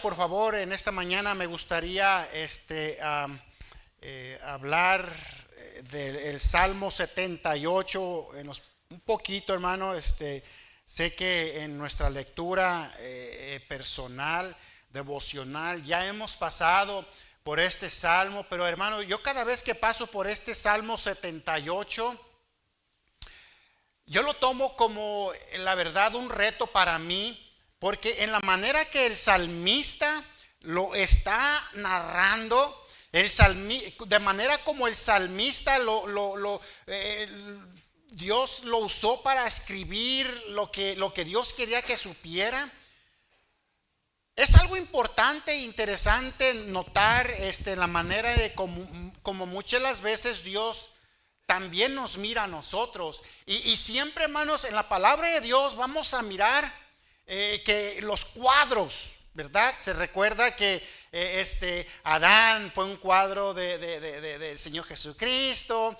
Por favor, en esta mañana me gustaría hablar del Salmo 78 un poquito, hermano. Sé que en nuestra lectura personal, devocional, ya hemos pasado por este salmo, pero hermano, yo cada vez que paso por este Salmo 78, yo lo tomo como, la verdad, un reto para mí, porque en la manera que el salmista lo está narrando, de manera como el salmista Dios lo usó para escribir lo que Dios quería que supiera. Es algo importante e interesante notar la manera de como muchas las veces Dios también nos mira a nosotros. Y siempre, hermanos, en la palabra de Dios vamos a mirar que los cuadros, ¿verdad? Se recuerda que Adán fue un cuadro del Señor Jesucristo.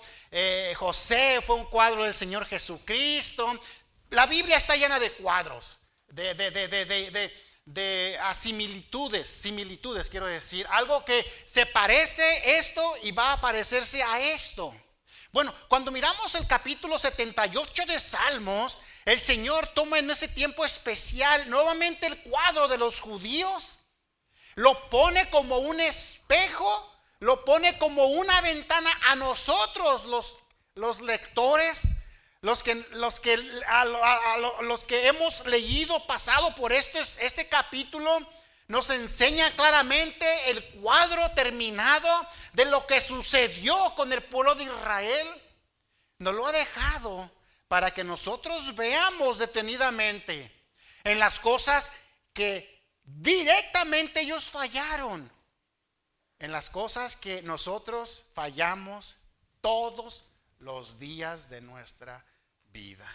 José fue un cuadro del Señor Jesucristo. La Biblia está llena de cuadros, similitudes, quiero decir. Algo que se parece esto y va a parecerse a esto. Bueno, cuando miramos el capítulo 78 de Salmos, el Señor toma en ese tiempo especial nuevamente el cuadro de los judíos, lo pone como un espejo, lo pone como una ventana a nosotros, los lectores, los que hemos leído, pasado por este capítulo. Nos enseña claramente el cuadro terminado de lo que sucedió con el pueblo de Israel. Nos lo ha dejado para que nosotros veamos detenidamente en las cosas que directamente ellos fallaron, en las cosas que nosotros fallamos todos los días de nuestra vida.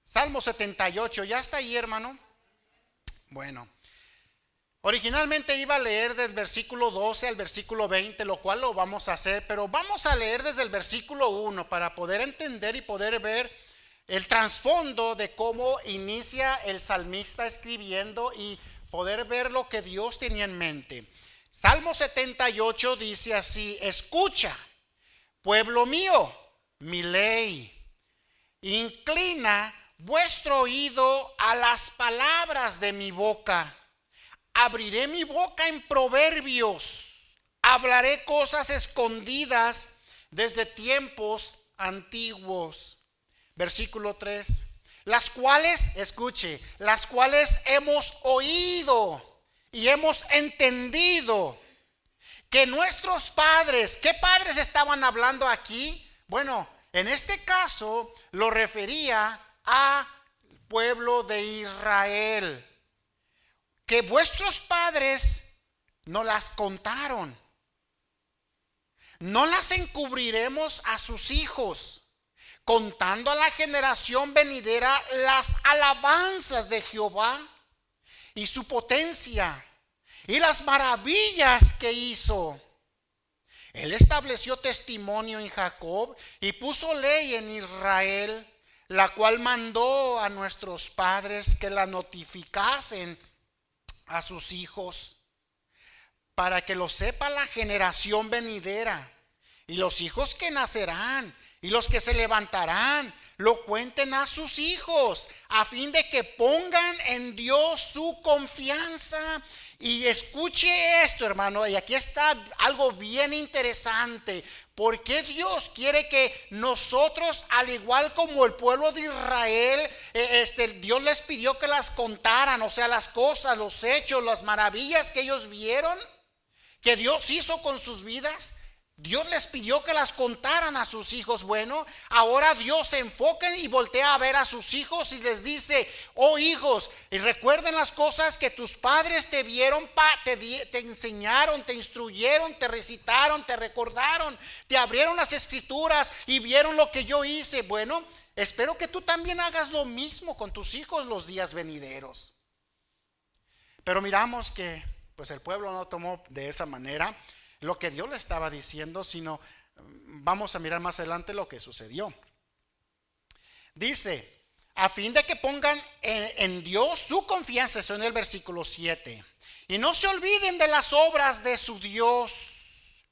Salmo 78, ¿ya está ahí, hermano? Bueno. Originalmente iba a leer del versículo 12 al versículo 20, lo cual lo vamos a hacer, pero vamos a leer desde el versículo 1 para poder entender y poder ver el trasfondo de cómo inicia el salmista escribiendo y poder ver lo que Dios tenía en mente. Salmo 78 dice así: escucha, pueblo mío, mi ley, inclina vuestro oído a las palabras de mi boca. Abriré mi boca en proverbios, hablaré cosas escondidas desde tiempos antiguos. Versículo 3, las cuales, escuche, las cuales hemos oído y hemos entendido que nuestros padres, ¿qué padres estaban hablando aquí? Bueno, en este caso lo refería al pueblo de Israel, que vuestros padres no las contaron. No las encubriremos a sus hijos, contando a la generación venidera las alabanzas de Jehová y su potencia y las maravillas que hizo. Él estableció testimonio en Jacob y puso ley en Israel, la cual mandó a nuestros padres que la notificasen a sus hijos, para que lo sepa la generación venidera, y los hijos que nacerán y los que se levantarán lo cuenten a sus hijos, a fin de que pongan en Dios su confianza. Y escuche esto, hermano, y aquí está algo bien interesante. ¿Por qué Dios quiere que nosotros, al igual como el pueblo de Israel, Dios les pidió que las contaran? O sea, las cosas, los hechos, las maravillas que ellos vieron, que Dios hizo con sus vidas. Dios les pidió que las contaran a sus hijos. Bueno, ahora Dios se enfoca y voltea a ver a sus hijos y les dice: oh hijos, y recuerden las cosas que tus padres te vieron, te enseñaron, te instruyeron, te recitaron, te recordaron, te abrieron las escrituras y vieron lo que yo hice. Bueno, espero que tú también hagas lo mismo con tus hijos los días venideros. Pero miramos que pues el pueblo no tomó de esa manera lo que Dios le estaba diciendo, sino vamos a mirar más adelante lo que sucedió. Dice: a fin de que pongan en Dios su confianza. Eso en el versículo 7. y no se olviden de las obras de su Dios,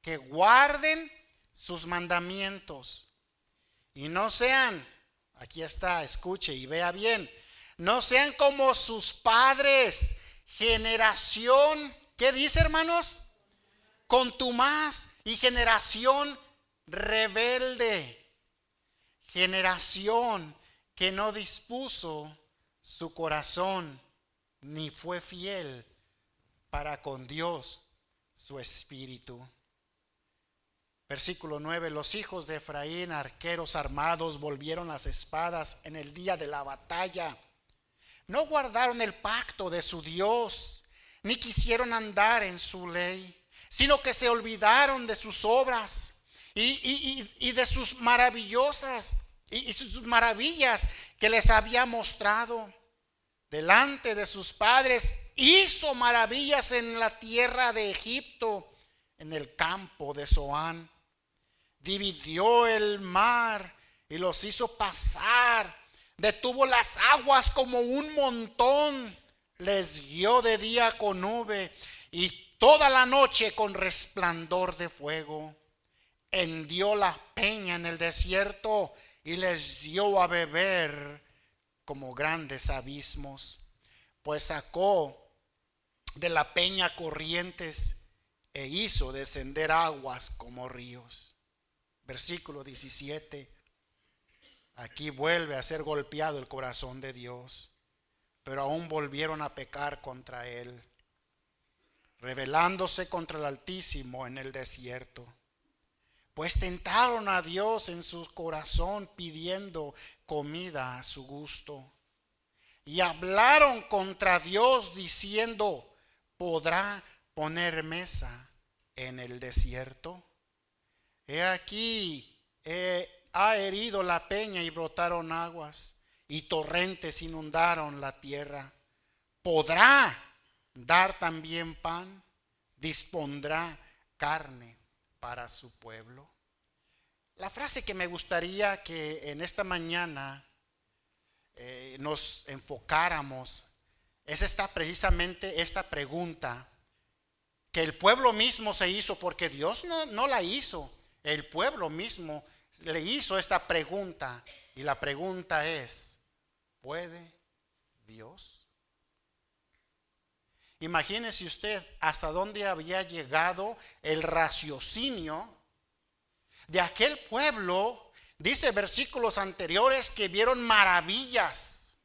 que guarden sus mandamientos y no sean, aquí está, escuche y vea bien, no sean como sus padres, generación, ¿qué dice, hermanos? Contumaz y generación rebelde, generación que no dispuso su corazón ni fue fiel para con Dios su espíritu. Versículo 9, los hijos de Efraín, arqueros armados, volvieron las espadas en el día de la batalla. No guardaron el pacto de su Dios, ni quisieron andar en su ley, sino que se olvidaron de sus obras y de sus maravillosas y sus maravillas que les había mostrado. Delante de sus padres hizo maravillas en la tierra de Egipto, en el campo de Zoán. Dividió el mar y los hizo pasar. Detuvo las aguas como un montón. Les guió de día con nube y toda la noche con resplandor de fuego. Hendió la peña en el desierto y les dio a beber como grandes abismos. Pues sacó de la peña corrientes e hizo descender aguas como ríos. Versículo 17. Aquí vuelve a ser golpeado el corazón de Dios, pero aún volvieron a pecar contra él, rebelándose contra el Altísimo en el desierto. Pues tentaron a Dios en su corazón pidiendo comida a su gusto. Y hablaron contra Dios diciendo, ¿podrá poner mesa en el desierto? He aquí, ha herido la peña y brotaron aguas, y torrentes inundaron la tierra. ¿Podrá dar también pan? ¿Dispondrá carne para su pueblo? La frase que me gustaría que en esta mañana nos enfocáramos es precisamente esta pregunta que el pueblo mismo se hizo, porque Dios no la hizo. El pueblo mismo le hizo esta pregunta, y la pregunta es, ¿puede Dios? Imagínese usted hasta dónde había llegado el raciocinio de aquel pueblo. Dice versículos anteriores que vieron maravillas,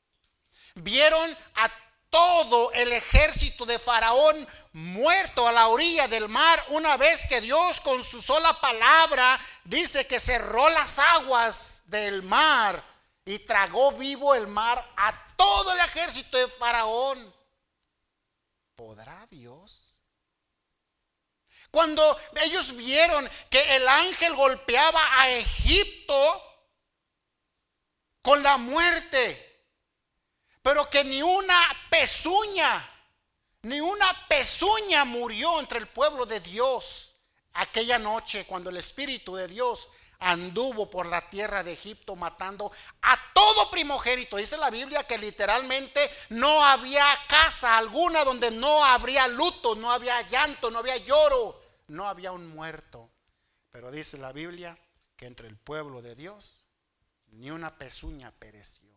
vieron a todo el ejército de Faraón muerto a la orilla del mar, una vez que Dios con su sola palabra dice que cerró las aguas del mar y tragó vivo el mar a todo el ejército de Faraón. ¿Podrá Dios? Cuando ellos vieron que el ángel golpeaba a Egipto con la muerte, pero que ni una pezuña murió entre el pueblo de Dios aquella noche, cuando el Espíritu de Dios anduvo por la tierra de Egipto matando a todo primogénito. Dice la Biblia que literalmente no había casa alguna donde no habría luto, no había llanto, no había lloro, no había un muerto. Pero dice la Biblia que entre el pueblo de Dios ni una pezuña pereció.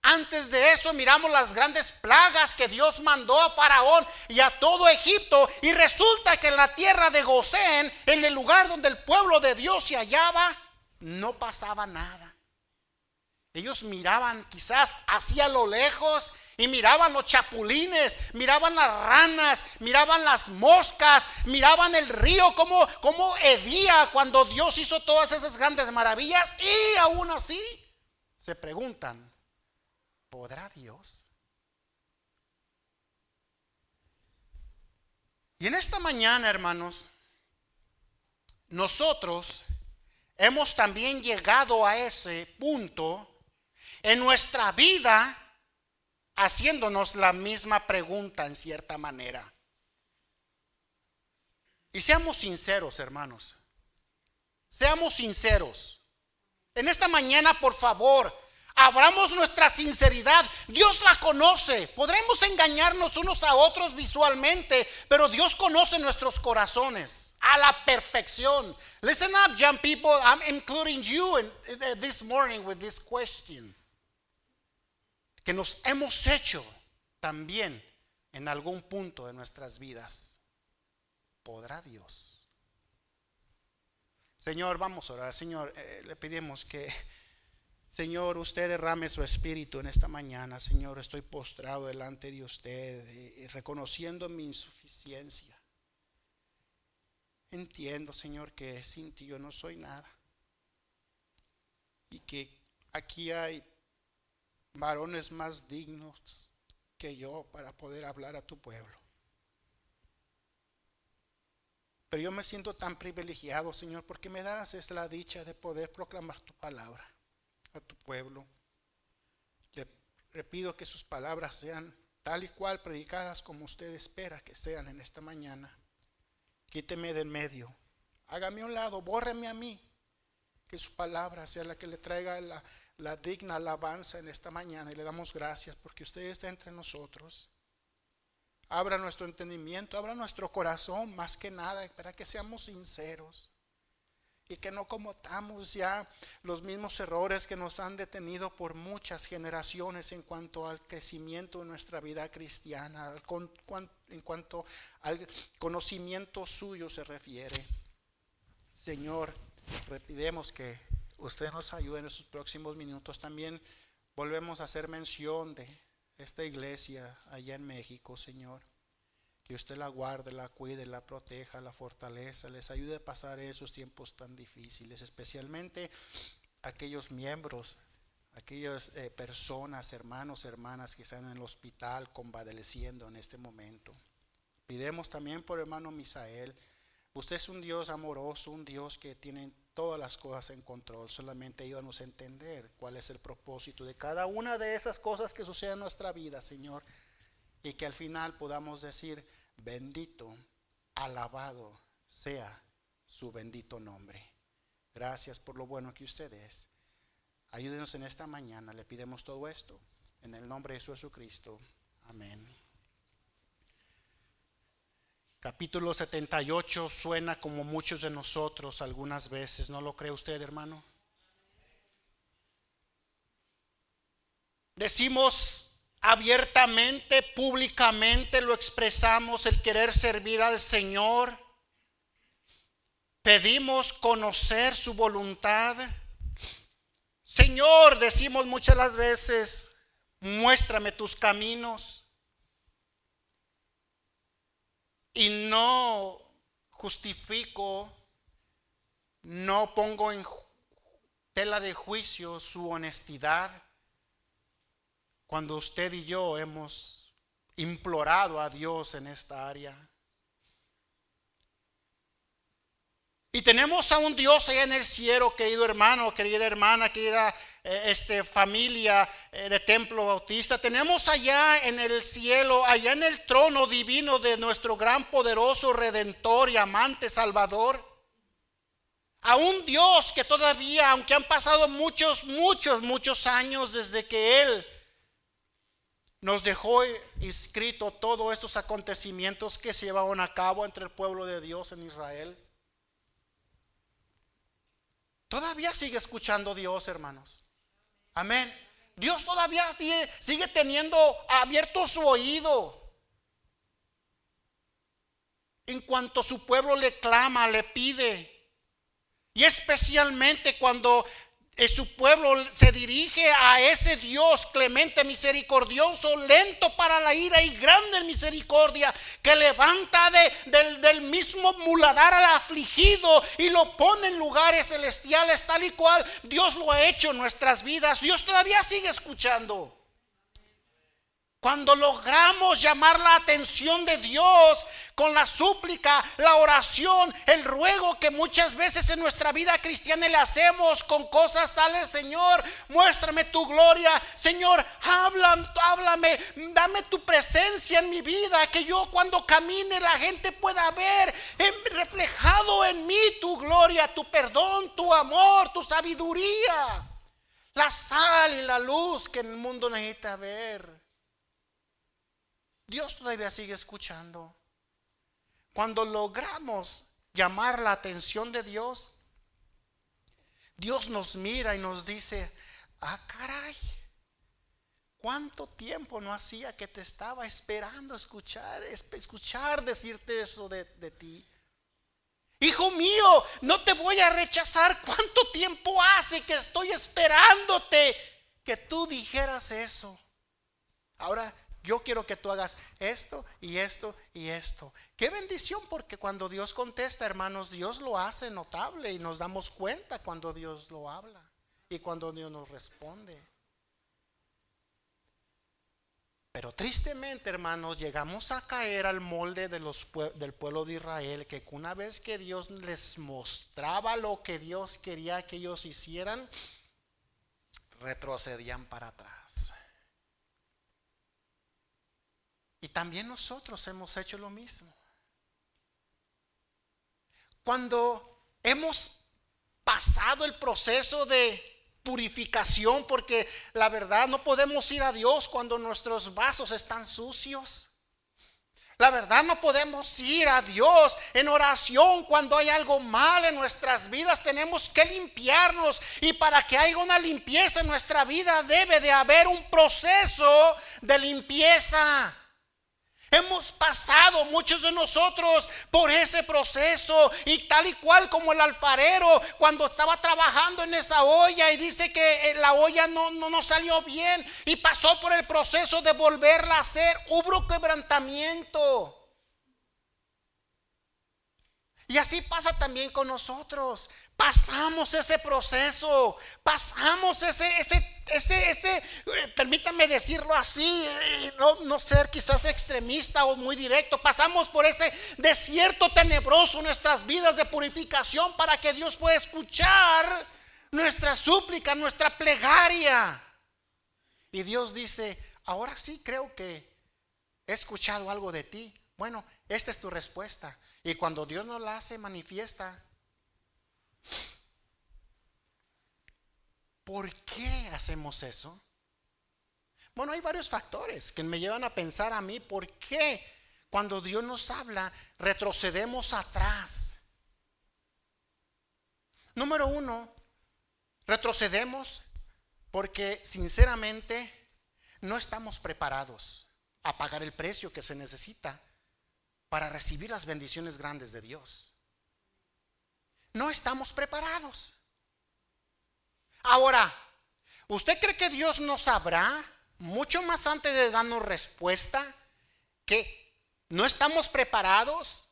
Antes de eso miramos las grandes plagas que Dios mandó a Faraón y a todo Egipto, y resulta que en la tierra de Gosén, en el lugar donde el pueblo de Dios se hallaba, no pasaba nada. Ellos miraban quizás hacia lo lejos y miraban los chapulines, miraban las ranas, miraban las moscas, miraban el río como hedía cuando Dios hizo todas esas grandes maravillas, y aún así se preguntan, ¿podrá Dios? Y en esta mañana, hermanos, nosotros hemos también llegado a ese punto en nuestra vida, haciéndonos la misma pregunta en cierta manera. Y seamos sinceros, hermanos. Seamos sinceros. En esta mañana, por favor, Abramos nuestra sinceridad. Dios la conoce. Podremos engañarnos unos a otros visualmente, pero Dios conoce nuestros corazones a la perfección. Listen up, young people. I'm including you this morning with this question. Que nos hemos hecho también en algún punto de nuestras vidas. ¿Podrá Dios? Señor, vamos a orar. Señor, le pedimos que, Señor, usted derrame su espíritu en esta mañana. Señor, estoy postrado delante de usted y reconociendo mi insuficiencia. Entiendo, Señor, que sin ti yo no soy nada. Y que aquí hay varones más dignos que yo para poder hablar a tu pueblo. Pero yo me siento tan privilegiado, Señor, porque me das la dicha de poder proclamar tu palabra a tu pueblo. Le pido que sus palabras sean tal y cual predicadas como usted espera que sean en esta mañana. Quíteme del medio, hágame a un lado, bórreme a mí. Que su palabra sea la que le traiga la digna alabanza en esta mañana. Y le damos gracias porque usted está entre nosotros. Abra nuestro entendimiento, abra nuestro corazón más que nada para que seamos sinceros. Y que no cometamos ya los mismos errores que nos han detenido por muchas generaciones en cuanto al crecimiento de nuestra vida cristiana, en cuanto al conocimiento suyo se refiere. Señor, le pedimos que usted nos ayude en estos próximos minutos. También volvemos a hacer mención de esta iglesia allá en México, Señor. Que usted la guarde, la cuide, la proteja, la fortaleza, les ayude a pasar esos tiempos tan difíciles, especialmente aquellos miembros, aquellas personas, hermanos, hermanas que están en el hospital convaleciendo en este momento. Pidemos también por hermano Misael. Usted es un Dios amoroso, un Dios que tiene todas las cosas en control. Solamente ayúdanos a entender cuál es el propósito de cada una de esas cosas que suceden en nuestra vida, Señor. Y que al final podamos decir, bendito, alabado sea su bendito nombre. Gracias por lo bueno que usted es. Ayúdenos en esta mañana. Le pidemos todo esto en el nombre de Jesucristo. Amén. Capítulo 78 suena como muchos de nosotros algunas veces. ¿No lo cree usted, hermano? Decimos abiertamente, públicamente lo expresamos, el querer servir al Señor. Pedimos conocer su voluntad. Señor, decimos muchas las veces, muéstrame tus caminos. Y no justifico, no pongo en tela de juicio su honestidad. Cuando usted y yo hemos implorado a Dios en esta área. Y tenemos a un Dios allá en el cielo, querido hermano, querida hermana, querida familia de Templo Bautista. Tenemos allá en el cielo, allá en el trono divino de nuestro gran poderoso Redentor y amante Salvador. A un Dios que todavía, aunque han pasado muchos años desde que Él nos dejó escrito todos estos acontecimientos que se llevaban a cabo entre el pueblo de Dios en Israel. Todavía sigue escuchando Dios, hermanos. Amén. Dios todavía sigue teniendo abierto su oído en cuanto su pueblo le clama, le pide. Y especialmente cuando su pueblo se dirige a ese Dios clemente, misericordioso, lento para la ira y grande en misericordia, que levanta del mismo muladar al afligido y lo pone en lugares celestiales, tal y cual Dios lo ha hecho en nuestras vidas. Dios todavía sigue escuchando. Cuando logramos llamar la atención de Dios con la súplica, la oración, el ruego que muchas veces en nuestra vida cristiana le hacemos con cosas tales: Señor, muéstrame tu gloria, Señor, háblame, dame tu presencia en mi vida, que yo cuando camine la gente pueda ver reflejado en mí tu gloria, tu perdón, tu amor, tu sabiduría. la sal y la luz que el mundo necesita ver. Dios todavía sigue escuchando. Cuando logramos llamar la atención de Dios, Dios nos mira y nos dice: ah, caray, ¿cuánto tiempo no hacía que te estaba esperando escuchar decirte eso de ti? Hijo mío, no te voy a rechazar. ¿Cuánto tiempo hace que estoy esperándote que tú dijeras eso? Ahora yo quiero que tú hagas esto y esto y esto. Qué bendición, porque cuando Dios contesta, hermanos, Dios lo hace notable y nos damos cuenta cuando Dios lo habla y cuando Dios nos responde. Pero tristemente, hermanos, llegamos a caer al molde del pueblo de Israel, que una vez que Dios les mostraba lo que Dios quería que ellos hicieran, retrocedían para atrás. Y también nosotros hemos hecho lo mismo. Cuando hemos pasado el proceso de purificación, porque la verdad no podemos ir a Dios cuando nuestros vasos están sucios. La verdad no podemos ir a Dios en oración cuando hay algo mal en nuestras vidas. Tenemos que limpiarnos, y para que haya una limpieza en nuestra vida debe de haber un proceso de limpieza. Hemos pasado muchos de nosotros por ese proceso, y tal y cual como el alfarero cuando estaba trabajando en esa olla y dice que la olla no salió bien y pasó por el proceso de volverla a hacer, hubo quebrantamiento. Y así pasa también con nosotros. Pasamos ese proceso, pasamos permítame decirlo así, no ser quizás extremista o muy directo. Pasamos por ese desierto tenebroso en nuestras vidas de purificación para que Dios pueda escuchar nuestra súplica, nuestra plegaria. Y Dios dice: ahora sí creo que he escuchado algo de ti. Bueno, esta es tu respuesta. Y cuando Dios nos la hace manifiesta, ¿por qué hacemos eso? Bueno, hay varios factores que me llevan a pensar a mí por qué cuando Dios nos habla retrocedemos atrás. Número uno, retrocedemos porque sinceramente no estamos preparados a pagar el precio que se necesita para recibir las bendiciones grandes de Dios. No estamos preparados. Ahora, ¿usted cree que Dios no sabrá mucho más antes de darnos respuesta que no estamos preparados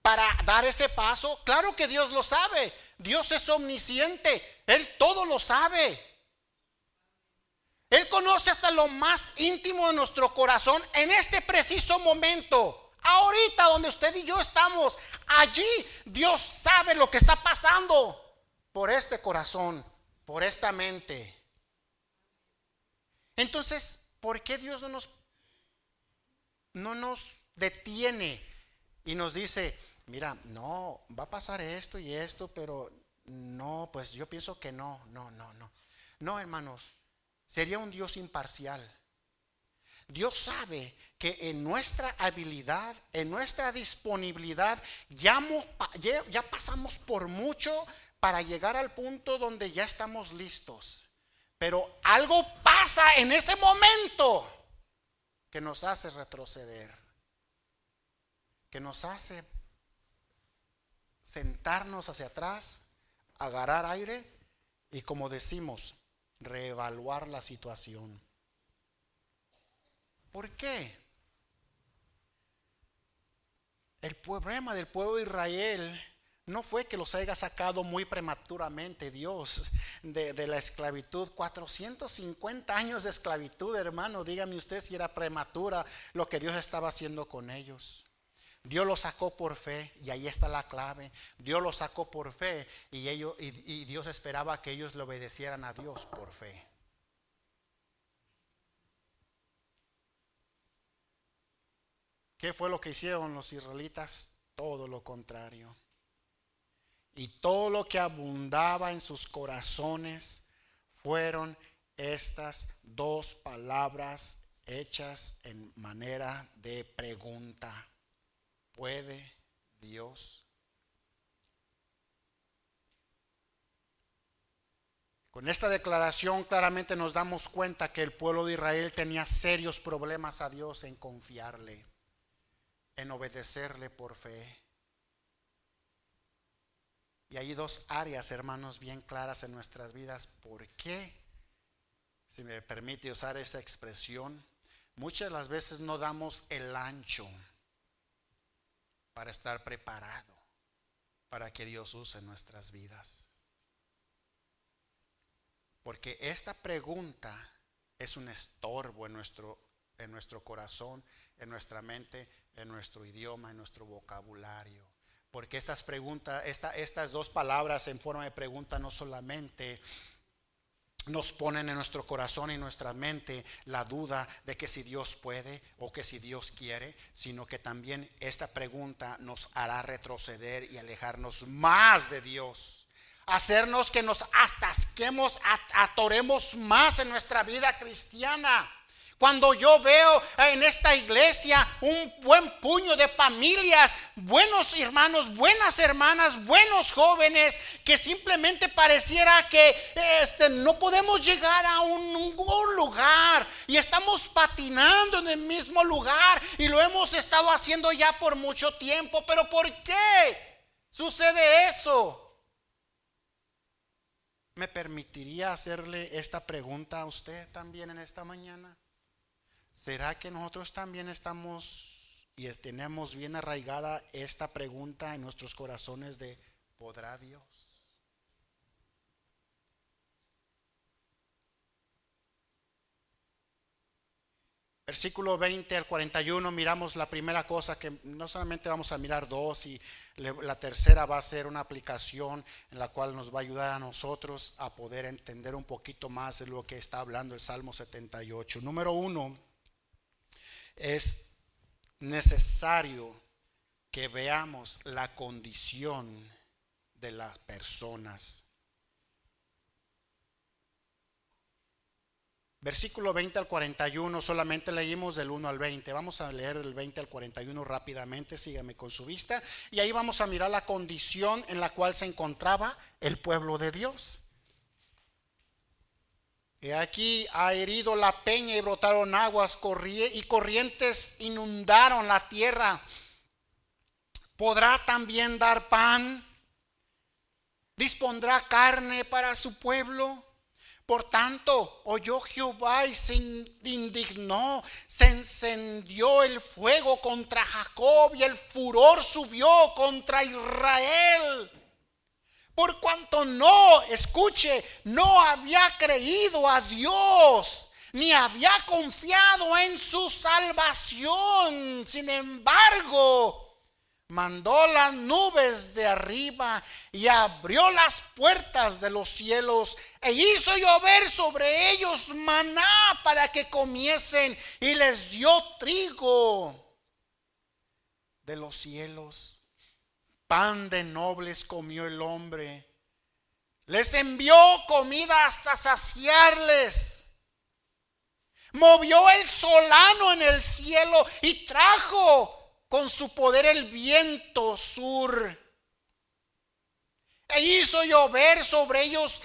para dar ese paso? Claro que Dios lo sabe. Dios es omnisciente. Él todo lo sabe. Él conoce hasta lo más íntimo de nuestro corazón en este preciso momento. Ahorita donde usted y yo estamos, allí Dios sabe lo que está pasando por este corazón, por esta mente. Entonces, ¿por qué Dios no nos detiene y nos dice: mira, no, va a pasar esto y esto, pero no, pues yo pienso que no? No, hermanos, sería un Dios imparcial. Dios sabe que en nuestra habilidad, en nuestra disponibilidad, ya pasamos por mucho para llegar al punto donde ya estamos listos. Pero algo pasa en ese momento que nos hace retroceder, que nos hace sentarnos hacia atrás, agarrar aire y, como decimos, reevaluar la situación. ¿Por qué? El problema del pueblo de Israel no fue que los haya sacado muy prematuramente Dios de la esclavitud. 450 años de esclavitud, hermano. Dígame usted si era prematura lo que Dios estaba haciendo con ellos. Dios los sacó por fe, y ahí está la clave. Dios los sacó por fe, y Dios esperaba que ellos le obedecieran a Dios por fe. ¿Qué fue lo que hicieron los israelitas? Todo lo contrario. Y todo lo que abundaba en sus corazones fueron estas dos palabras hechas en manera de pregunta. ¿Puede Dios? Con esta declaración claramente nos damos cuenta que el pueblo de Israel tenía serios problemas a Dios en confiarle, en obedecerle por fe. Y hay dos áreas, hermanos, bien claras en nuestras vidas. ¿Por qué? Si me permite usar esa expresión, muchas de las veces no damos el ancho para estar preparado para que Dios use nuestras vidas. Porque esta pregunta es un estorbo en nuestro corazón, en nuestra mente, en nuestro idioma, en nuestro vocabulario. Porque estas preguntas, estas dos palabras en forma de pregunta no solamente nos ponen en nuestro corazón y nuestra mente la duda de que si Dios puede o que si Dios quiere, sino que también esta pregunta nos hará retroceder y alejarnos más de Dios, hacernos que nos atasquemos, atoremos más en nuestra vida cristiana. Cuando yo veo en esta iglesia un buen puño de familias, buenos hermanos, buenas hermanas, buenos jóvenes, que simplemente pareciera que no podemos llegar a un lugar y estamos patinando en el mismo lugar y lo hemos estado haciendo ya por mucho tiempo. ¿Pero por qué sucede eso? ¿Me permitiría hacerle esta pregunta a usted también en esta mañana? ¿Será que nosotros también estamos y tenemos bien arraigada esta pregunta en nuestros corazones de ¿podrá Dios? Versículo 20 al 41 miramos la primera cosa, que no solamente vamos a mirar dos, y la tercera va a ser una aplicación en la cual nos va a ayudar a nosotros a poder entender un poquito más de lo que está hablando el Salmo 78. Número 1, es necesario que veamos la condición de las personas. Versículo 20 al 41, solamente leímos del 1 al 20. Vamos a leer del 20 al 41 rápidamente, sígame con su vista. Y ahí vamos a mirar la condición en la cual se encontraba el pueblo de Dios. Y aquí ha herido la peña y brotaron aguas y corrientes inundaron la tierra. ¿Podrá también dar pan? ¿Dispondrá carne para su pueblo? Por tanto, oyó Jehová y se indignó, se encendió el fuego contra Jacob y el furor subió contra Israel. Por cuanto no había creído a Dios, ni había confiado en su salvación. Sin embargo, mandó las nubes de arriba y abrió las puertas de los cielos e hizo llover sobre ellos maná para que comiesen, y les dio trigo de los cielos. Pan de nobles comió el hombre. Les envió comida hasta saciarles. Movió el solano en el cielo y trajo con su poder el viento sur. E hizo llover sobre ellos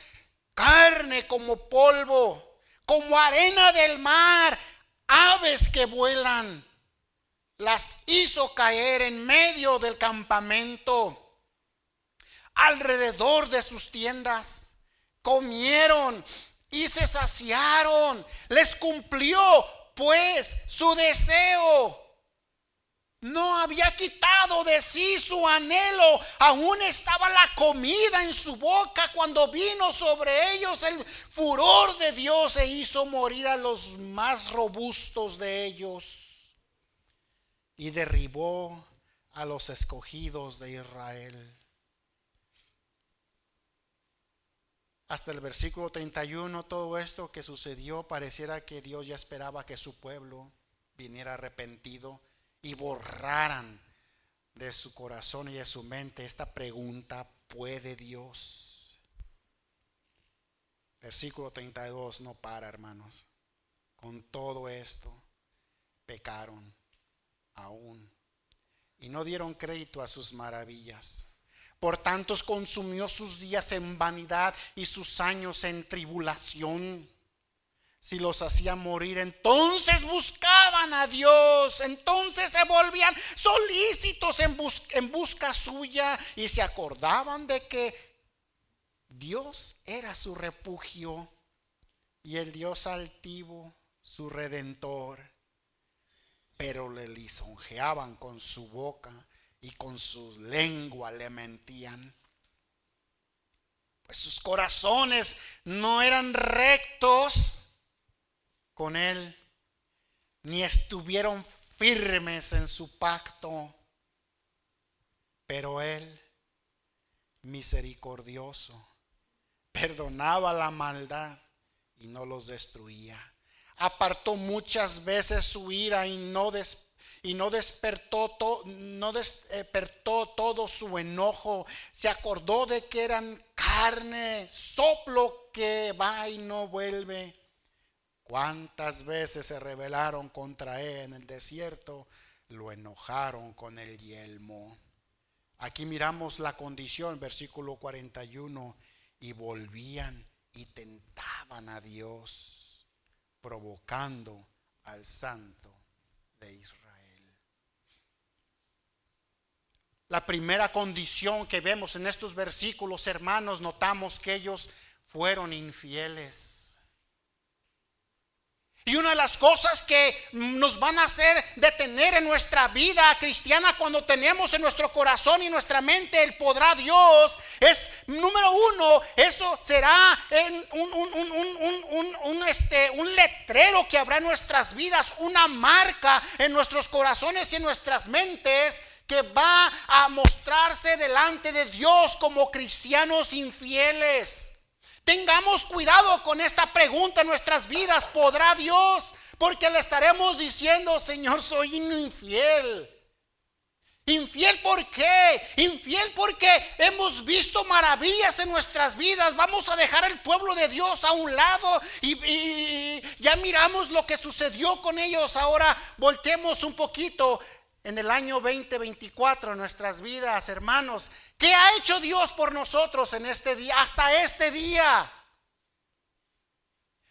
carne como polvo, como arena del mar, aves que vuelan. Las hizo caer en medio del campamento, alrededor de sus tiendas. Comieron y se saciaron. Les cumplió pues su deseo. No había quitado de sí su anhelo. Aún estaba la comida en su boca cuando vino sobre ellos el furor de Dios e hizo morir a los más robustos de ellos. Y derribó a los escogidos de Israel. Hasta el versículo 31, todo esto que sucedió pareciera que Dios ya esperaba que su pueblo viniera arrepentido y borraran de su corazón y de su mente esta pregunta: ¿puede Dios? Versículo 32 no para, hermanos. Con todo esto pecaron aún y no dieron crédito a sus maravillas. Por tanto consumió sus días en vanidad y sus años en tribulación. Si los hacía morir, entonces buscaban a Dios, entonces se volvían solícitos en busca suya y se acordaban de que Dios era su refugio y el Dios altivo su redentor. Pero le lisonjeaban con su boca y con su lengua le mentían. Pues sus corazones no eran rectos con él, ni estuvieron firmes en su pacto. Pero él, misericordioso, perdonaba la maldad y no los destruía. Apartó muchas veces su ira y no despertó todo su enojo. Se acordó de que eran carne, soplo que va y no vuelve. Cuántas veces se rebelaron contra él en el desierto, lo enojaron con el yelmo. Aquí miramos la condición, versículo 41, y volvían y tentaban a Dios, provocando al Santo de Israel. La primera condición que vemos en estos versículos, hermanos, notamos que ellos fueron infieles. Y una de las cosas que nos van a hacer detener en nuestra vida cristiana cuando tenemos en nuestro corazón y nuestra mente el podrá Dios es, número uno, eso será un letrero que habrá en nuestras vidas, una marca en nuestros corazones y en nuestras mentes que va a mostrarse delante de Dios como cristianos infieles. Tengamos cuidado con esta pregunta en nuestras vidas, ¿podrá Dios? Porque le estaremos diciendo, Señor, soy infiel. ¿Infiel por qué? Infiel porque hemos visto maravillas en nuestras vidas. Vamos a dejar el pueblo de Dios a un lado y ya miramos lo que sucedió con ellos. Ahora voltemos un poquito. En el año 2024 en nuestras vidas, hermanos, ¿qué ha hecho Dios por nosotros en este día, hasta este día?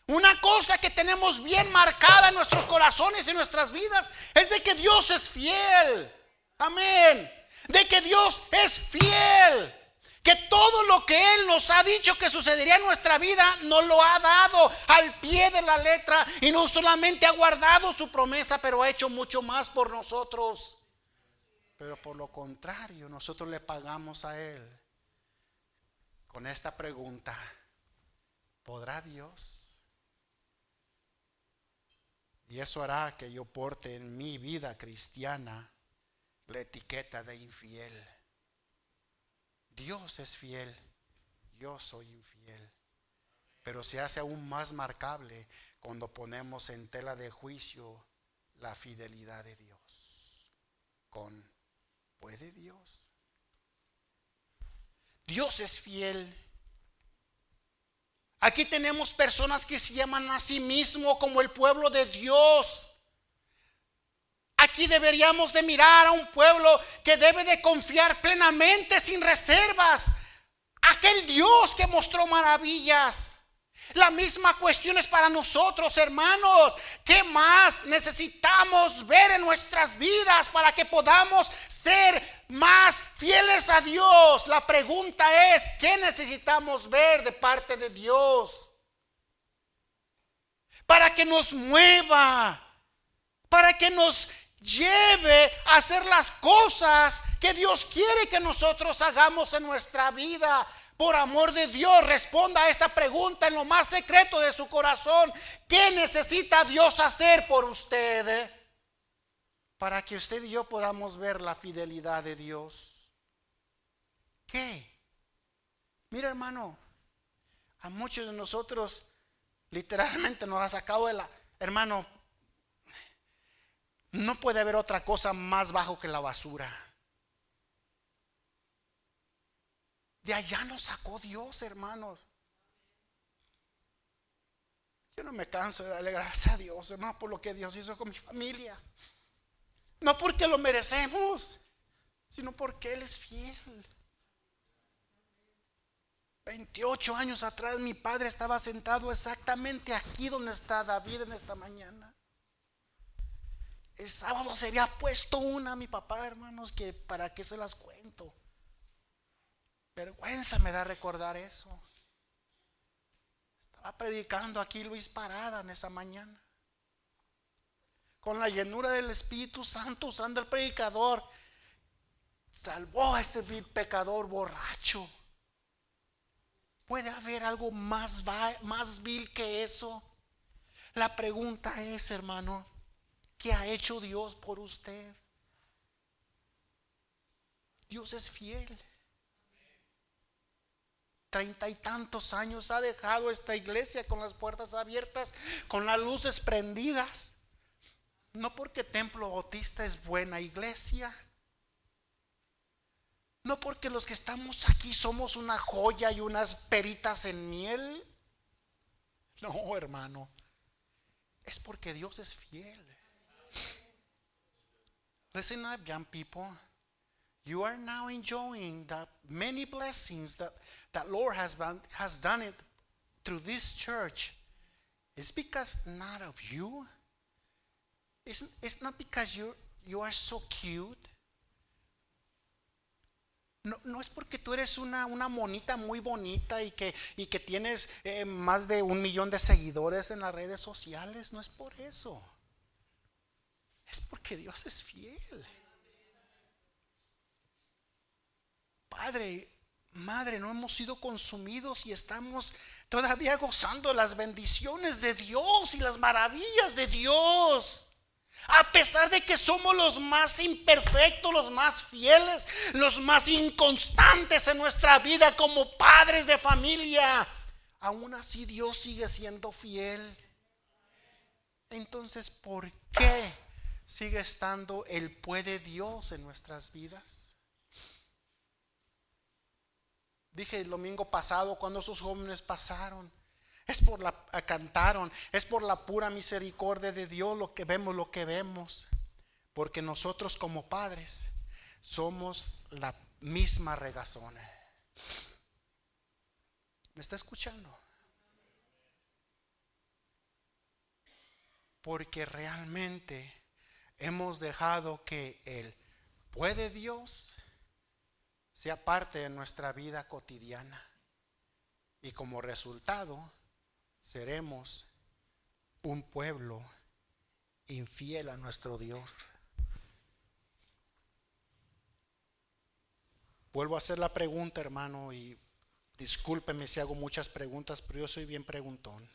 Una cosa que tenemos bien marcada en nuestros corazones y en nuestras vidas es de que Dios es fiel. Amén. De que Dios es fiel. Que todo lo que Él nos ha dicho que sucedería en nuestra vida nos lo ha dado al pie de la letra. Y no solamente ha guardado su promesa, pero ha hecho mucho más por nosotros. Pero por lo contrario, nosotros le pagamos a Él con esta pregunta: ¿podrá Dios? Y eso hará que yo porte en mi vida cristiana la etiqueta de infiel. Dios es fiel, yo soy infiel. Pero se hace aún más marcable cuando ponemos en tela de juicio la fidelidad de Dios. ¿Puede Dios? Dios es fiel. Aquí tenemos personas que se llaman a sí mismos como el pueblo de Dios. Aquí deberíamos de mirar a un pueblo que debe de confiar plenamente, sin reservas, aquel Dios que mostró maravillas. La misma cuestión es para nosotros, hermanos. ¿Qué más necesitamos ver en nuestras vidas para que podamos ser más fieles a Dios? La pregunta es, ¿qué necesitamos ver de parte de Dios? Para que nos mueva, para que nos lleve a hacer las cosas que Dios quiere que nosotros hagamos en nuestra vida. Por amor de Dios, responda a esta pregunta en lo más secreto de su corazón. ¿Qué necesita Dios hacer por usted? Para que usted y yo podamos ver la fidelidad de Dios. ¿Qué? Mira, hermano, a muchos de nosotros literalmente nos ha sacado de la... Hermano, no puede haber otra cosa más bajo que la basura. De allá nos sacó Dios, hermanos. Yo no me canso de darle gracias a Dios, hermano, por lo que Dios hizo con mi familia. No porque lo merecemos, sino porque Él es fiel. 28 años atrás mi padre estaba sentado exactamente aquí donde está David en esta mañana. El sábado se había puesto una a mi papá, hermanos, que para qué se las cuento. Vergüenza me da recordar eso. Estaba predicando aquí Luis Parada en esa mañana, con la llenura del Espíritu Santo, usando el predicador. Salvó a ese vil pecador borracho. ¿Puede haber algo más vil que eso? La pregunta es, hermano, ¿qué ha hecho Dios por usted? Dios es fiel. 30 y tantos años ha dejado esta iglesia con las puertas abiertas, con las luces prendidas. No porque Templo Bautista es buena iglesia, no porque los que estamos aquí somos una joya y unas peritas en miel. No, hermano, es porque Dios es fiel. Listen up, young people. You are now enjoying the many blessings that Lord has done it through this church. It's because not of you. It's not because you are so cute. No es porque tú eres una monita muy bonita y que tienes más de 1 millón de seguidores en las redes sociales. No es por eso. Es porque Dios es fiel. Padre, madre, no hemos sido consumidos y estamos todavía gozando las bendiciones de Dios y las maravillas de Dios. A pesar de que somos los más imperfectos, los más fieles, los más inconstantes en nuestra vida como padres de familia, aún así Dios sigue siendo fiel. Entonces, ¿por qué sigue estando el puede Dios en nuestras vidas? Dije el domingo pasado, cuando esos jóvenes pasaron, cantaron, es por la pura misericordia de Dios lo que vemos, porque nosotros como padres somos la misma regazón. ¿Me está escuchando? Porque realmente hemos dejado que el puede Dios sea parte de nuestra vida cotidiana, y como resultado seremos un pueblo infiel a nuestro Dios. Vuelvo a hacer la pregunta, hermano, y discúlpeme si hago muchas preguntas, pero yo soy bien preguntón.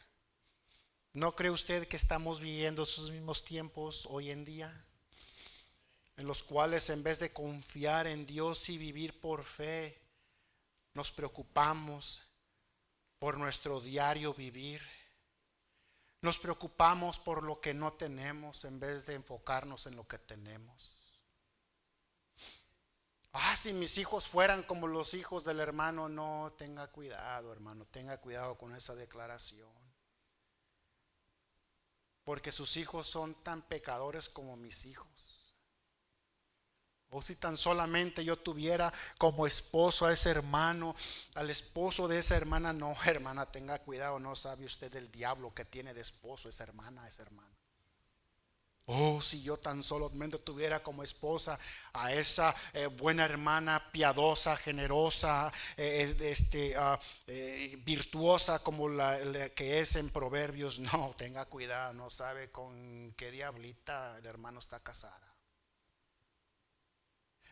¿No cree usted que estamos viviendo esos mismos tiempos hoy en día, en los cuales en vez de confiar en Dios y vivir por fe, nos preocupamos por nuestro diario vivir? Nos preocupamos por lo que no tenemos en vez de enfocarnos en lo que tenemos. Si mis hijos fueran como los hijos del hermano. No, tenga cuidado, hermano, tenga cuidado con esa declaración, porque sus hijos son tan pecadores como mis hijos. O si tan solamente yo tuviera como esposo a ese hermano, al esposo de esa hermana. No, hermana, tenga cuidado, no sabe usted el diablo que tiene de esposo esa hermana, ese hermano. Si yo tan solamente tuviera como esposa a esa buena hermana, piadosa, generosa, virtuosa como la que es en Proverbios. No, tenga cuidado, no sabe con qué diablita el hermano está casada.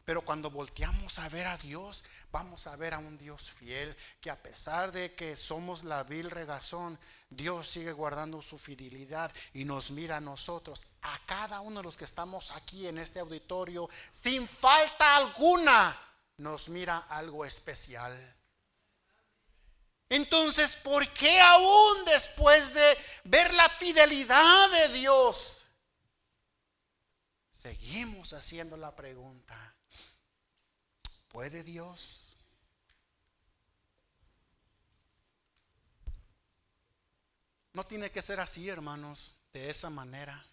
Pero cuando volteamos a ver a Dios, vamos a ver a un Dios fiel, que a pesar de que somos la vil regazón, Dios sigue guardando su fidelidad y nos mira a nosotros, a cada uno de los que estamos aquí en este auditorio, sin falta alguna, nos mira algo especial. Entonces, ¿por qué aún después de ver la fidelidad de Dios, seguimos haciendo la pregunta: ¿puede Dios? No tiene que ser así, hermanos, de esa manera.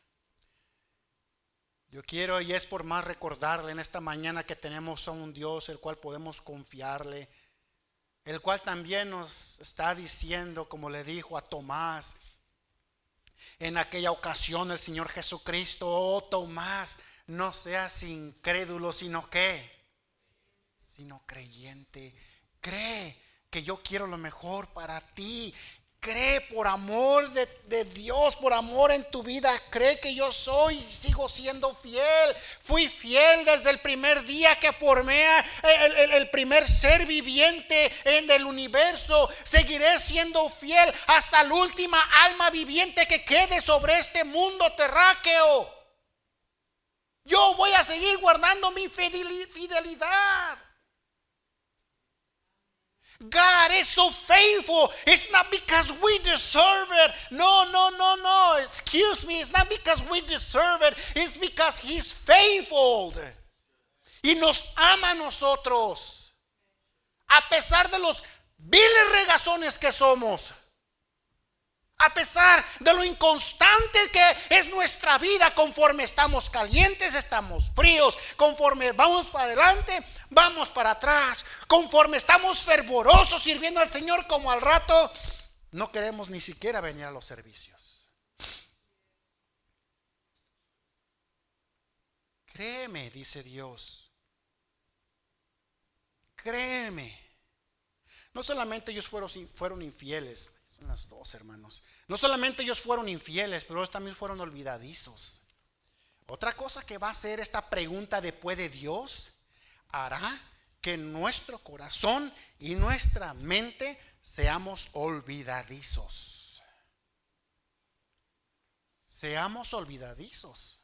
Yo quiero, y es por más recordarle en esta mañana, que tenemos a un Dios el cual podemos confiarle, el cual también nos está diciendo, como le dijo a Tomás en aquella ocasión el Señor Jesucristo: oh Tomás, no seas incrédulo, sino creyente. Cree que yo quiero lo mejor para ti. Cree por amor de Dios, por amor en tu vida. Cree que yo soy y sigo siendo fiel. Fui fiel desde el primer día que formé el primer ser viviente en el universo. Seguiré siendo fiel hasta la última alma viviente que quede sobre este mundo terráqueo. Yo voy a seguir guardando mi fidelidad. God is so faithful. It's not because we deserve it. No. Excuse me. It's not because we deserve it. It's because He's faithful. Y nos ama a nosotros. A pesar de los viles regazones que somos. A pesar de lo inconstante que es nuestra vida, conforme estamos calientes, estamos fríos, conforme vamos para adelante, vamos para atrás, conforme estamos fervorosos sirviendo al Señor, como al rato no queremos ni siquiera venir a los servicios. Créeme, dice Dios, créeme. No solamente ellos fueron infieles. Son las dos, hermanos. No solamente ellos fueron infieles, pero ellos también fueron olvidadizos. Otra cosa que va a hacer esta pregunta después de Dios, hará que nuestro corazón y nuestra mente seamos olvidadizos. Seamos olvidadizos.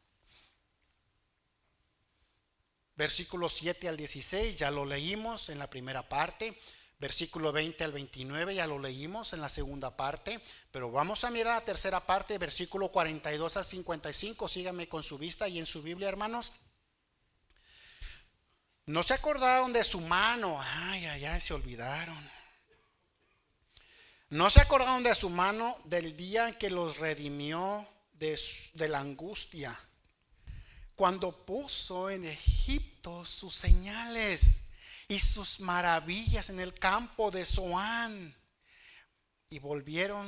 Versículos 7 al 16, ya lo leímos en la primera parte. Versículo 20 al 29 ya lo leímos en la segunda parte, pero vamos a mirar la tercera parte, versículo 42 al 55. Síganme con su vista y en su Biblia, hermanos. No se acordaron de su mano. Se olvidaron. No se acordaron de su mano del día en que los redimió de la angustia, cuando puso en Egipto sus señales y sus maravillas en el campo de Zoán, y volvió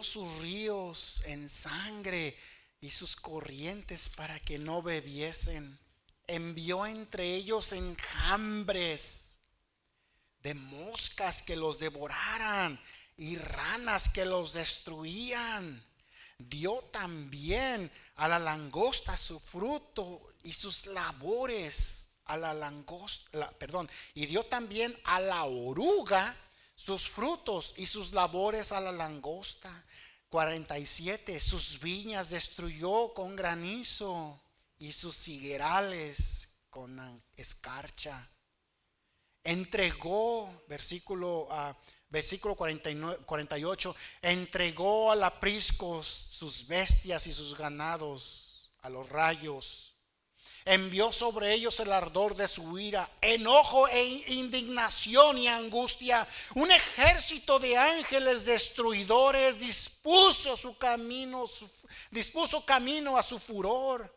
sus ríos en sangre y sus corrientes para que no bebiesen. Envió entre ellos enjambres de moscas que los devoraran y ranas que los destruían. Dio también a la langosta su fruto y sus labores. Y dio también a la oruga sus frutos y sus labores a la langosta. 47. Sus viñas destruyó con granizo y sus higuerales con escarcha. Entregó, versículo 48, entregó al aprisco sus bestias y sus ganados a los rayos. Envió sobre ellos el ardor de su ira, enojo e indignación y angustia. Un ejército de ángeles destruidores dispuso camino a su furor.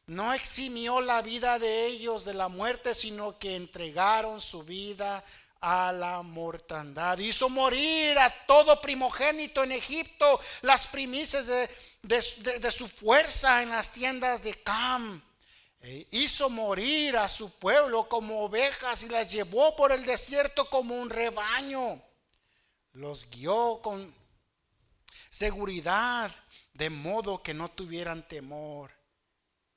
No eximió la vida de ellos de la muerte, sino que entregaron su vida a la mortandad. Hizo morir a todo primogénito en Egipto, las primicias de su fuerza en las tiendas de Cam. Hizo morir a su pueblo como ovejas y las llevó por el desierto como un rebaño. Los guió con seguridad, de modo que no tuvieran temor.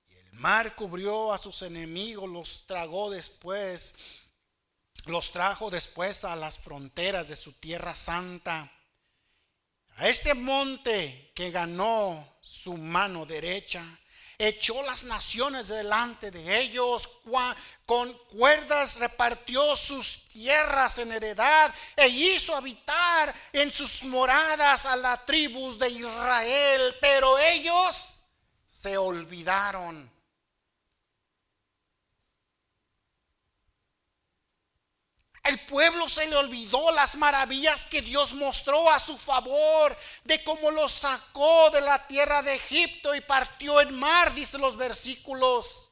Y el mar cubrió a sus enemigos, los trajo después a las fronteras de su tierra santa. A este monte que ganó su mano derecha, echó las naciones delante de ellos, con cuerdas repartió sus tierras en heredad, e hizo habitar en sus moradas a las tribus de Israel, pero ellos se olvidaron. El pueblo se le olvidó las maravillas que Dios mostró a su favor, de cómo los sacó de la tierra de Egipto y partió el mar, dice los versículos.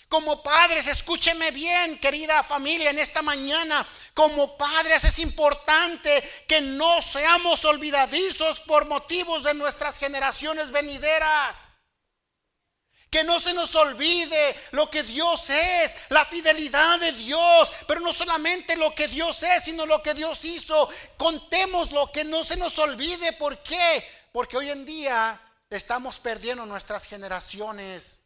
Como padres, escúcheme bien, querida familia, en esta mañana, como padres es importante que no seamos olvidadizos por motivos de nuestras generaciones venideras. Que no se nos olvide lo que Dios es, la fidelidad de Dios, pero no solamente lo que Dios es, sino lo que Dios hizo. Contemos lo que no se nos olvide. ¿Por qué? Porque hoy en día estamos perdiendo nuestras generaciones,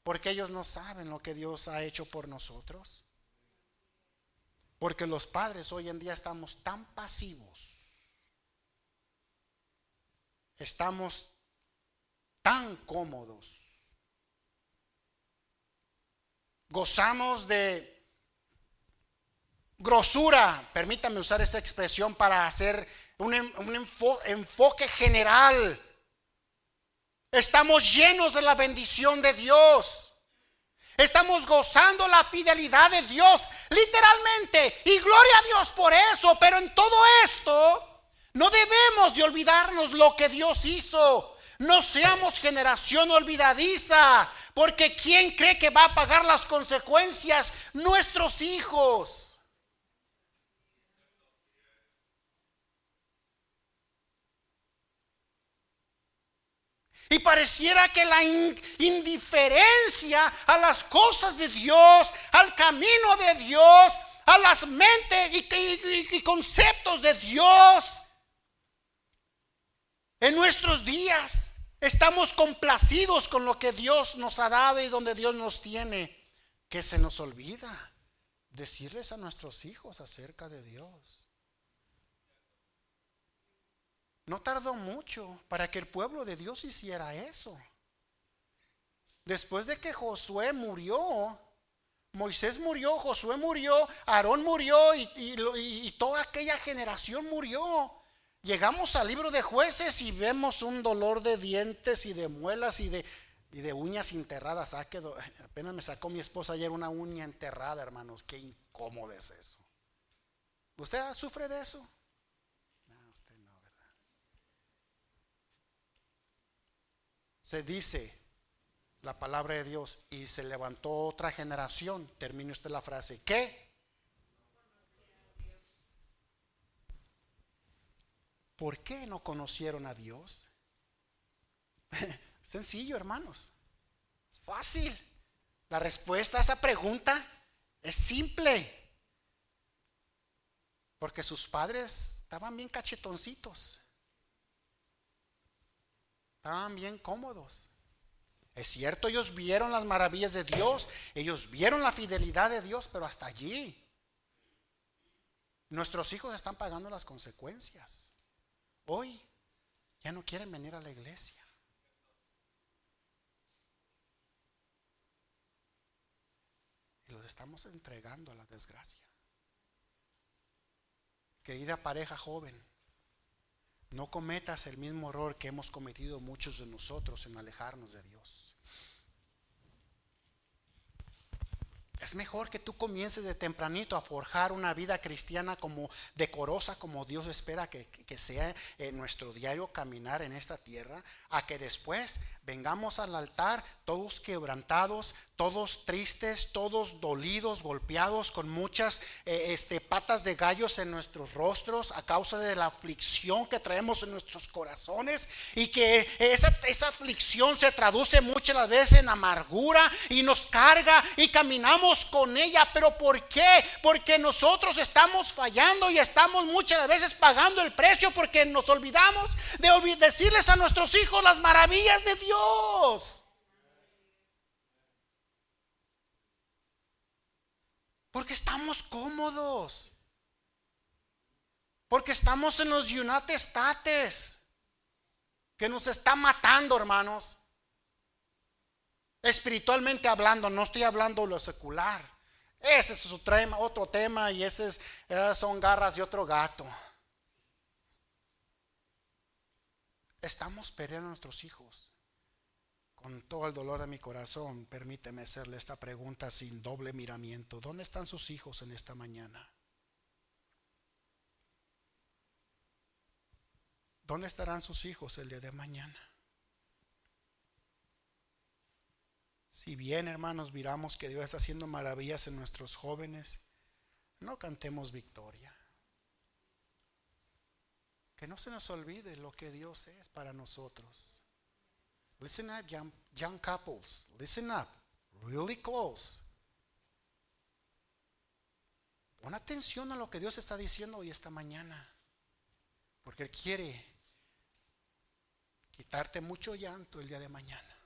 porque ellos no saben lo que Dios ha hecho por nosotros. Porque los padres hoy en día estamos tan pasivos, estamos tan cómodos. Gozamos de grosura, permítame usar esa expresión para hacer un enfoque general. Estamos llenos de la bendición de Dios. Estamos gozando la fidelidad de Dios, literalmente, y gloria a Dios por eso. Pero en todo esto no debemos de olvidarnos lo que Dios hizo. No seamos generación olvidadiza, porque ¿quién cree que va a pagar las consecuencias? Nuestros hijos. Y pareciera que la indiferencia a las cosas de Dios, al camino de Dios, a las mentes y conceptos de Dios, en nuestros días estamos complacidos con lo que Dios nos ha dado y donde Dios nos tiene, que se nos olvida decirles a nuestros hijos acerca de Dios. No tardó mucho para que el pueblo de Dios hiciera eso. Después de que Josué murió, Moisés murió, Josué murió, Aarón murió y toda aquella generación murió. Llegamos al libro de Jueces y vemos un dolor de dientes y de muelas y de uñas enterradas. Apenas me sacó mi esposa ayer una uña enterrada, hermanos. Qué incómodo es eso. ¿Usted sufre de eso? No, usted no, ¿verdad? Se dice la palabra de Dios y se levantó otra generación. Termine usted la frase. ¿Qué? ¿Por qué no conocieron a Dios? Sencillo, hermanos. Es fácil. La respuesta a esa pregunta es simple. Porque sus padres estaban bien cachetoncitos. Estaban bien cómodos. Es cierto, ellos vieron las maravillas de Dios. Ellos vieron la fidelidad de Dios, pero hasta allí. Nuestros hijos están pagando las consecuencias. Hoy ya no quieren venir a la iglesia. Y los estamos entregando a la desgracia. Querida pareja joven, no cometas el mismo error que hemos cometido muchos de nosotros en alejarnos de Dios. Es mejor que tú comiences de tempranito a forjar una vida cristiana como decorosa, como Dios espera que sea nuestro diario caminar en esta tierra, a que después vengamos al altar todos quebrantados, todos tristes, todos dolidos, golpeados, con muchas patas de gallos en nuestros rostros a causa de la aflicción que traemos en nuestros corazones, y que esa aflicción se traduce muchas veces en amargura y nos carga y caminamos con ella. ¿Pero por qué? Porque nosotros estamos fallando y estamos muchas veces pagando el precio, porque nos olvidamos de decirles a nuestros hijos las maravillas de Dios. Porque estamos cómodos, porque estamos en los United States, que nos está matando, hermanos. Espiritualmente hablando, no estoy hablando de lo secular. Ese es otro tema, y son garras de otro gato. Estamos perdiendo a nuestros hijos Con todo el dolor de mi corazón, permíteme hacerle esta pregunta sin doble miramiento. ¿Dónde están sus hijos en esta mañana? ¿Dónde estarán sus hijos el día de mañana? Si bien, hermanos, miramos que Dios está haciendo maravillas en nuestros jóvenes, no cantemos victoria. Que no se nos olvide lo que Dios es para nosotros. Listen up, young couples. Listen up, really close. Pon atención a lo que Dios está diciendo hoy esta mañana, porque Él quiere quitarte mucho llanto el día de mañana.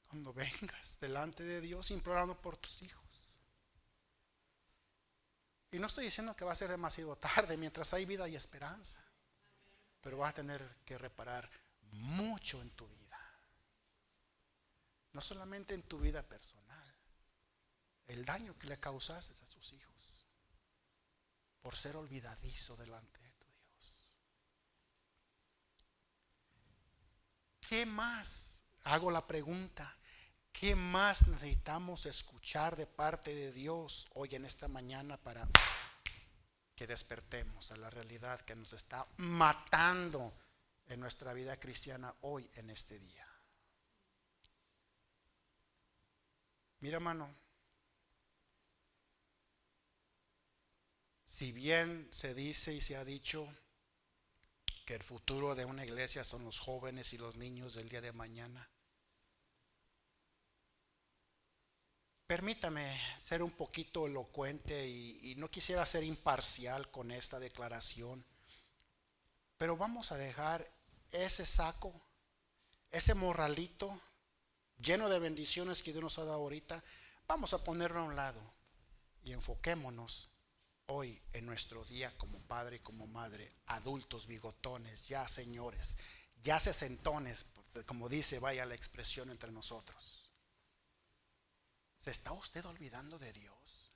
Cuando vengas delante de Dios implorando por tus hijos. Y no estoy diciendo que va a ser demasiado tarde, mientras hay vida y esperanza. Pero vas a tener que reparar mucho en tu vida. No solamente en tu vida personal. El daño que le causaste a tus hijos por ser olvidadizo delante de tu Dios. ¿Qué más? Hago la pregunta. ¿Qué más necesitamos escuchar de parte de Dios hoy en esta mañana para que despertemos a la realidad que nos está matando en nuestra vida cristiana hoy en este día? Mira, hermano, si bien se dice y se ha dicho que el futuro de una iglesia son los jóvenes y los niños del día de mañana, permítame ser un poquito elocuente y no quisiera ser imparcial con esta declaración, pero vamos a dejar ese saco, ese morralito lleno de bendiciones que Dios nos ha dado ahorita, vamos a ponerlo a un lado y enfoquémonos hoy en nuestro día como padre y como madre, adultos bigotones, ya señores, ya sesentones, como dice, vaya la expresión entre nosotros. ¿Se está usted olvidando de Dios?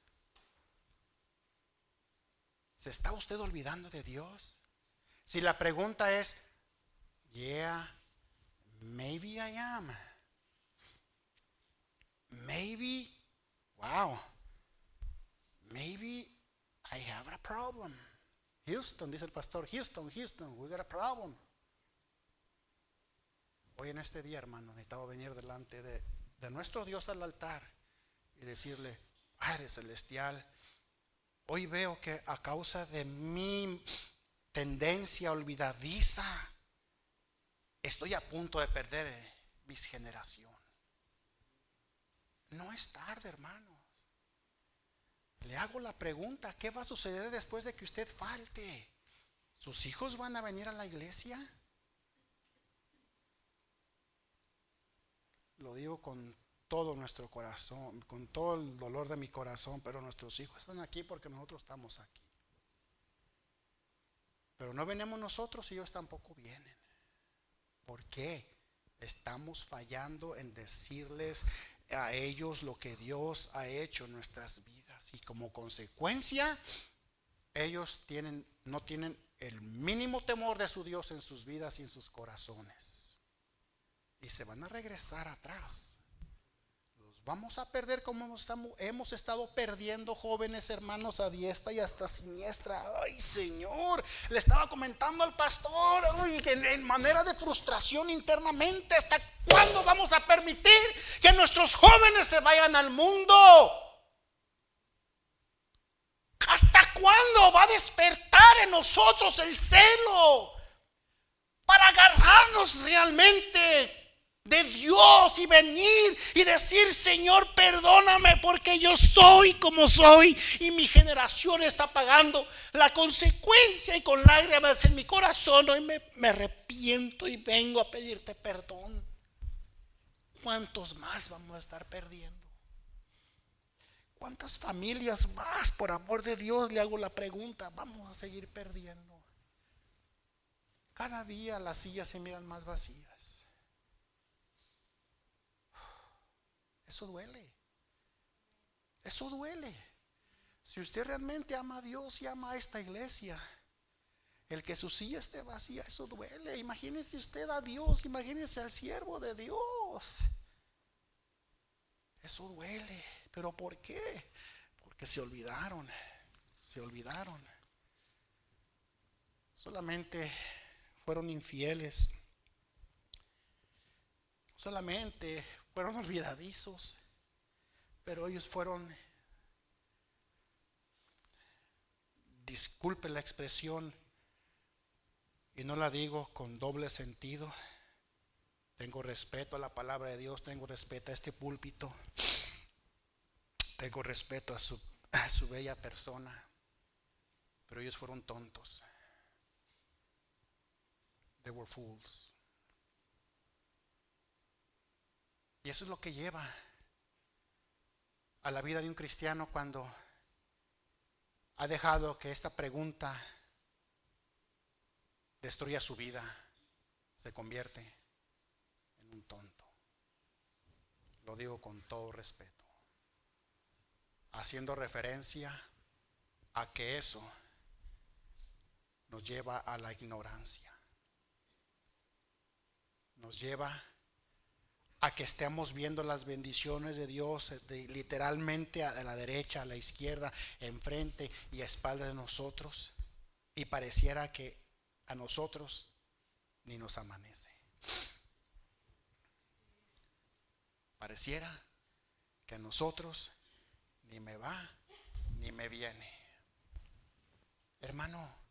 ¿Se está usted olvidando de Dios? Si la pregunta es, yeah, maybe I am. Maybe, wow, maybe I have a problem. Houston, dice el pastor, Houston, we got a problem. Hoy en este día, hermano, necesitamos venir delante de nuestro Dios al altar y decirle, Padre Celestial, hoy veo que a causa de mi tendencia olvidadiza, estoy a punto de perder mis generaciones. No es tarde, hermanos. Le hago la pregunta, ¿qué va a suceder después de que usted falte? ¿Sus hijos van a venir a la iglesia? Lo digo con todo nuestro corazón, con todo el dolor de mi corazón, pero nuestros hijos están aquí porque nosotros estamos aquí. Pero no venimos nosotros y ellos tampoco vienen. ¿Por qué? Estamos fallando en decirles a ellos lo que Dios ha hecho en nuestras vidas, y como consecuencia ellos no tienen el mínimo temor de su Dios en sus vidas y en sus corazones, y se van a regresar atrás. Vamos a perder como hemos estado perdiendo jóvenes hermanos a diestra y hasta siniestra. Ay, Señor, le estaba comentando al pastor, ay, que en manera de frustración internamente, ¿hasta cuándo vamos a permitir que nuestros jóvenes se vayan al mundo? ¿Hasta cuándo va a despertar en nosotros el celo para agarrarnos realmente de Dios y venir y decir, Señor, perdóname porque yo soy como soy y mi generación está pagando la consecuencia, y con lágrimas en mi corazón hoy me arrepiento y vengo a pedirte perdón? ¿Cuántos más vamos a estar perdiendo? ¿Cuántas familias más, por amor de Dios, le hago la pregunta, vamos a seguir perdiendo? Cada día las sillas se miran más vacías. Eso duele. Eso duele. Si usted realmente ama a Dios y ama a esta iglesia, El que su silla esté vacía, eso duele. Imagínese usted a Dios, imagínese al siervo de Dios. Eso duele. ¿Pero por qué? Porque se olvidaron. Solamente fueron infieles. Solamente fueron olvidadizos. Pero ellos fueron, disculpe la expresión, y no la digo con doble sentido. Tengo respeto a la palabra de Dios, tengo respeto a este púlpito, tengo respeto a su bella persona, pero ellos fueron tontos. They were fools. Y eso es lo que lleva a la vida de un cristiano cuando ha dejado que esta pregunta destruya su vida. Se convierte en un tonto. Lo digo con todo respeto, haciendo referencia a que eso nos lleva a la ignorancia. Nos lleva a que estemos viendo las bendiciones de Dios literalmente a la derecha, a la izquierda, enfrente y a espaldas de nosotros, y pareciera que a nosotros ni nos amanece. Pareciera que a nosotros ni me va ni me viene. Hermano,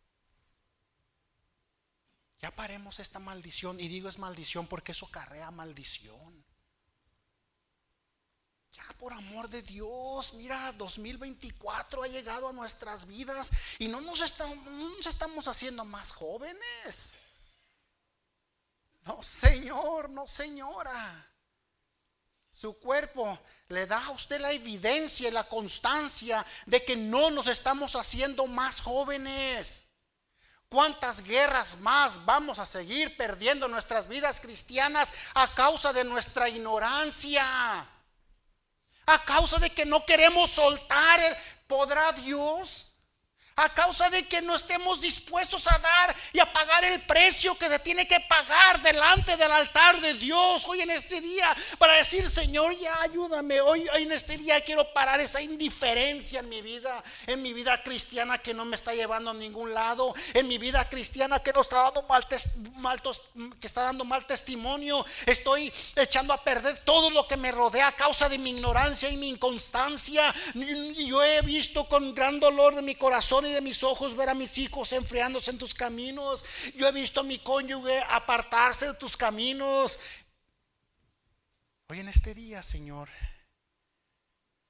ya paremos esta maldición. Y digo es maldición porque eso acarrea maldición. Ya, por amor de Dios, mira, 2024 ha llegado a nuestras vidas y no nos estamos haciendo más jóvenes. No, señor, no, señora. Su cuerpo le da a usted la evidencia y la constancia de que no nos estamos haciendo más jóvenes. ¿Cuántas guerras más vamos a seguir perdiendo nuestras vidas cristianas a causa de nuestra ignorancia? A causa de que no queremos soltar ¿podrá Dios? A causa de que no estemos dispuestos a dar y a pagar el precio que se tiene que pagar delante del altar de Dios hoy en este día, para decir: Señor, ya ayúdame. Hoy en este día quiero parar esa indiferencia en mi vida cristiana que no me está llevando a ningún lado, en mi vida cristiana que nos está dando que está dando mal testimonio. Estoy echando a perder todo lo que me rodea a causa de mi ignorancia y mi inconstancia. Yo he visto con gran dolor de mi corazón y de mis ojos ver a mis hijos enfriándose en tus caminos. Yo he visto a mi cónyuge apartarse de tus caminos. Hoy en este día, Señor,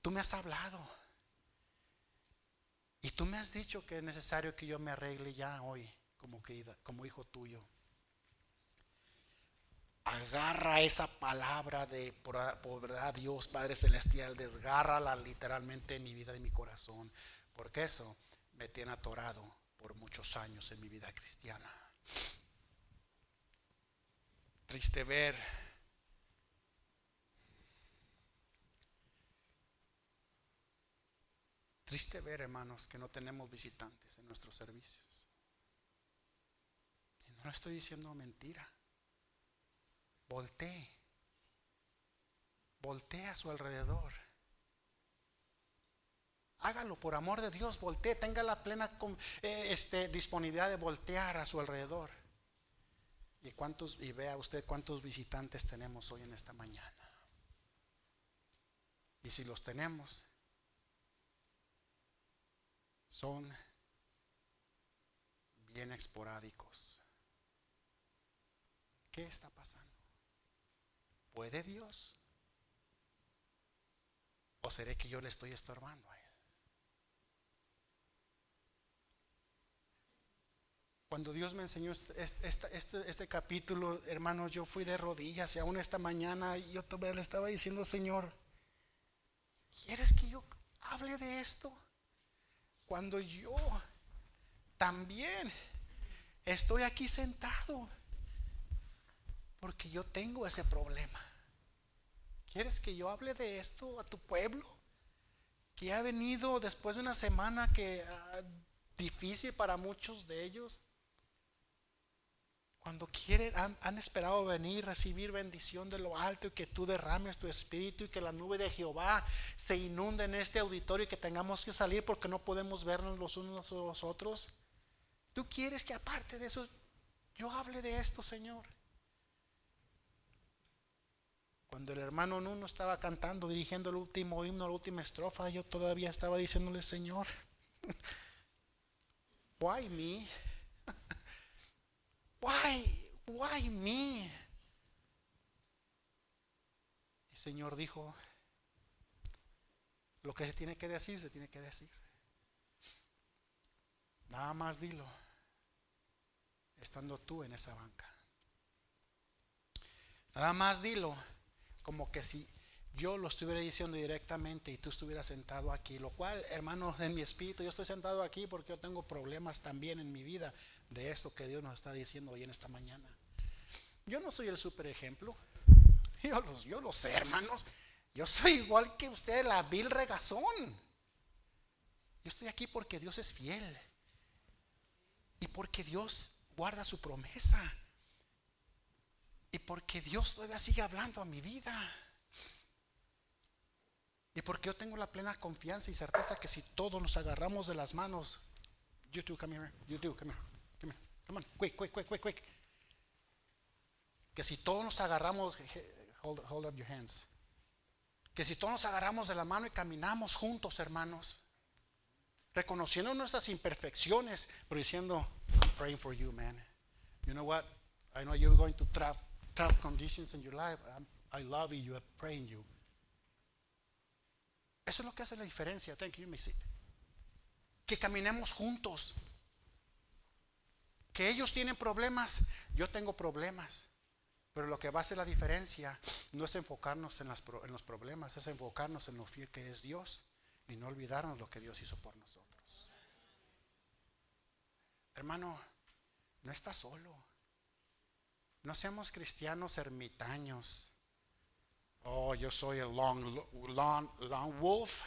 tú me has hablado y tú me has dicho que es necesario que yo me arregle ya hoy como hijo tuyo. Agarra esa palabra por verdad, Dios Padre Celestial, desgárrala literalmente en mi vida y mi corazón, porque eso me tiene atorado por muchos años en mi vida cristiana. Triste ver hermanos, que no tenemos visitantes en nuestros servicios. Y no estoy diciendo mentira. Voltee a su alrededor. Hágalo por amor de Dios, voltee, tenga la plena disponibilidad de voltear a su alrededor. Y vea usted cuántos visitantes tenemos hoy en esta mañana. Y si los tenemos, son bien esporádicos. ¿Qué está pasando? ¿Puede Dios? ¿O seré que yo le estoy estorbando a Él? Cuando Dios me enseñó este capítulo, hermanos, yo fui de rodillas, y aún esta mañana yo todavía le estaba diciendo: Señor, ¿quieres que yo hable de esto? Cuando yo también estoy aquí sentado, porque yo tengo ese problema. ¿Quieres que yo hable de esto a tu pueblo, que ha venido después de una semana difícil para muchos de ellos? Cuando quieren, han esperado venir, recibir bendición de lo alto y que tú derrames tu espíritu y que la nube de Jehová se inunde en este auditorio y que tengamos que salir porque no podemos vernos los unos a los otros. Tú quieres que aparte de eso yo hable de esto, Señor. Cuando el hermano Nuno estaba cantando, dirigiendo el último himno, la última estrofa, yo todavía estaba diciéndole, Señor, why me? Why me? El Señor dijo, lo que se tiene que decir, se tiene que decir. Nada más dilo, estando tú en esa banca. Nada más dilo, como que si yo lo estuviera diciendo directamente y tú estuvieras sentado aquí. Lo cual, hermano, en mi espíritu, yo estoy sentado aquí porque yo tengo problemas también en mi vida de esto que Dios nos está diciendo hoy en esta mañana. Yo no soy el super ejemplo. Yo lo sé, hermanos. Yo soy igual que usted, la vil regazón. Yo estoy aquí porque Dios es fiel y porque Dios guarda su promesa y porque Dios todavía sigue hablando a mi vida. Y porque yo tengo la plena confianza y certeza que si todos nos agarramos de las manos, you two, come here, you two, come here, come on, quick. Que si todos nos agarramos, hold up your hands. Que si todos nos agarramos de la mano y caminamos juntos, hermanos, reconociendo nuestras imperfecciones, pero diciendo, I'm praying for you, man. You know what? I know you're going to tough conditions in your life. I love you, I'm praying you. Eso es lo que hace la diferencia. Thank you, Missy. Que caminemos juntos. Que ellos tienen problemas, yo tengo problemas. Pero lo que va a hacer la diferencia no es enfocarnos en los problemas, es enfocarnos en lo fiel que es Dios y no olvidarnos lo que Dios hizo por nosotros. Hermano, no estás solo. No seamos cristianos ermitaños. Oh, yo soy el lone wolf.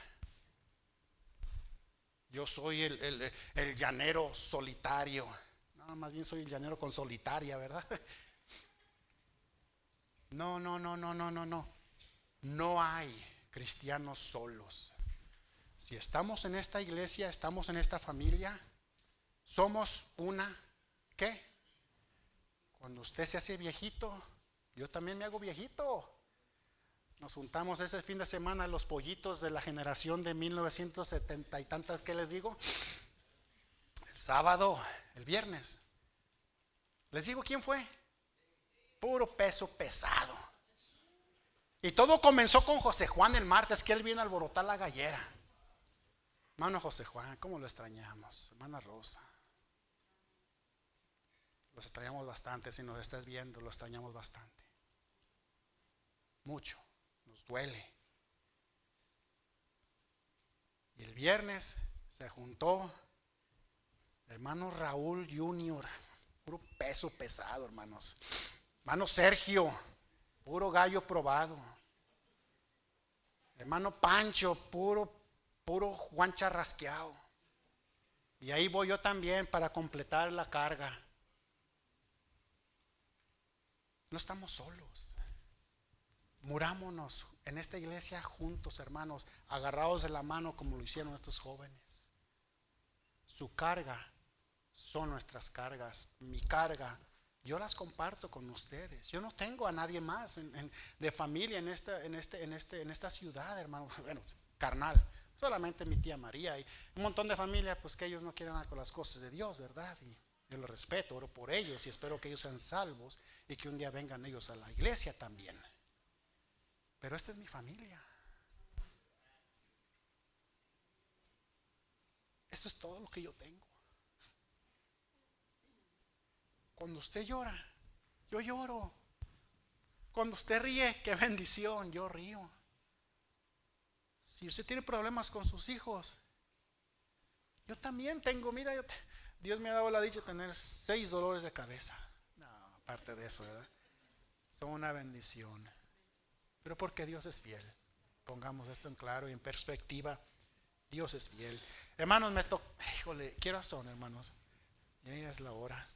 Yo soy el llanero solitario. No, más bien soy el llanero con solitaria, ¿verdad? No. No hay cristianos solos. Si estamos en esta iglesia, estamos en esta familia, somos una, ¿qué? Cuando usted se hace viejito, yo también me hago viejito. Nos juntamos ese fin de semana los pollitos de la generación de 1970 y tantas, ¿qué les digo? El sábado, el viernes. ¿Les digo quién fue? Puro peso pesado. Y todo comenzó con José Juan el martes, que él vino a alborotar la gallera. Hermano José Juan, ¿cómo lo extrañamos? Hermana Rosa, los extrañamos bastante. Si nos estás viendo, lo extrañamos bastante. Mucho, nos duele. Y el viernes se juntó hermano Raúl Junior, puro peso pesado, hermanos. Hermano Sergio, puro gallo probado. Hermano Pancho, puro Juan charrasqueado. Y ahí voy yo también para completar la carga. No estamos solos. Murámonos en esta iglesia juntos, hermanos, agarrados de la mano como lo hicieron estos jóvenes. Su carga son nuestras cargas. Mi carga, yo las comparto con ustedes. Yo no tengo a nadie más de familia en esta ciudad, hermano. Bueno, carnal, solamente mi tía María y un montón de familia, pues que ellos no quieren nada con las cosas de Dios, ¿verdad? Y yo los respeto, oro por ellos y espero que ellos sean salvos y que un día vengan ellos a la iglesia también. Pero esta es mi familia. Esto es todo lo que yo tengo. Cuando usted llora, yo lloro. Cuando usted ríe, qué bendición, yo río. Si usted tiene problemas con sus hijos, yo también tengo, mira, Dios me ha dado la dicha de tener 6 dolores de cabeza. No, aparte de eso, ¿verdad? Son una bendición. Pero porque Dios es fiel. Pongamos esto en claro y en perspectiva. Dios es fiel. Hermanos, me toca, híjole, ¿qué hora son, hermanos? Ya es la hora.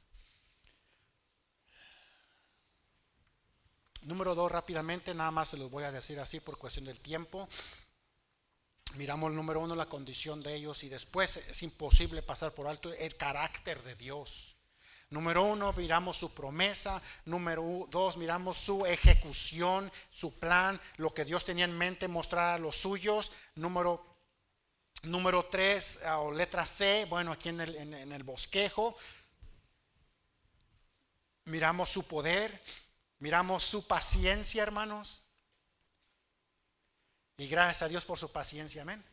Número 2, rápidamente, nada más se los voy a decir así por cuestión del tiempo. Miramos el número 1, la condición de ellos, y después es imposible pasar por alto el carácter de Dios. Número 1, miramos su promesa. Número 2, miramos su ejecución, su plan, lo que Dios tenía en mente mostrar a los suyos. Número 3, o letra C, bueno, aquí en el bosquejo, miramos su poder, miramos su paciencia, hermanos. Y gracias a Dios por su paciencia, amén.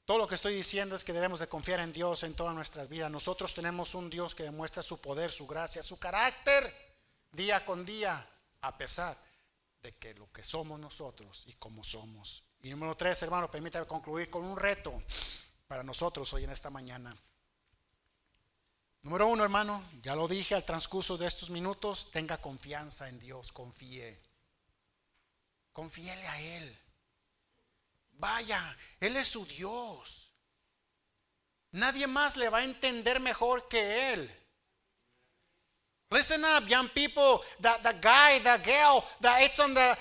Todo lo que estoy diciendo es que debemos de confiar en Dios en todas nuestras vidas. Nosotros tenemos un Dios que demuestra su poder, su gracia, su carácter día con día, a pesar de que lo que somos nosotros y cómo somos. Y número 3, hermano, permítame concluir con un reto para nosotros hoy en esta mañana. Número 1, hermano, ya lo dije al transcurso de estos minutos, tenga confianza en Dios, confíele a Él. Vaya, Él es su Dios. Nadie más le va a entender mejor que Él. Listen up, young people. The guy, the girl that it's on the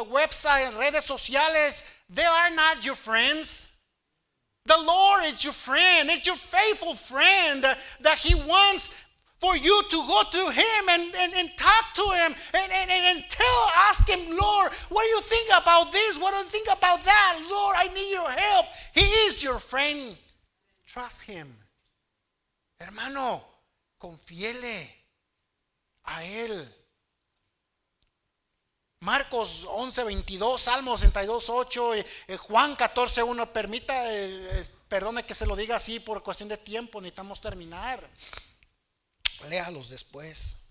website, redes sociales, they are not your friends. The Lord is your friend. It's your faithful friend that He wants for you to go to Him and talk to Him and ask Him, Lord, what do you think about this? What do you think about that? Lord, I need your help. He is your friend. Trust Him. Hermano, confíele a Él. Marcos 11:22, Salmo 62:8, Juan 14:1. Perdone que se lo diga así por cuestión de tiempo, necesitamos terminar. Léalos después.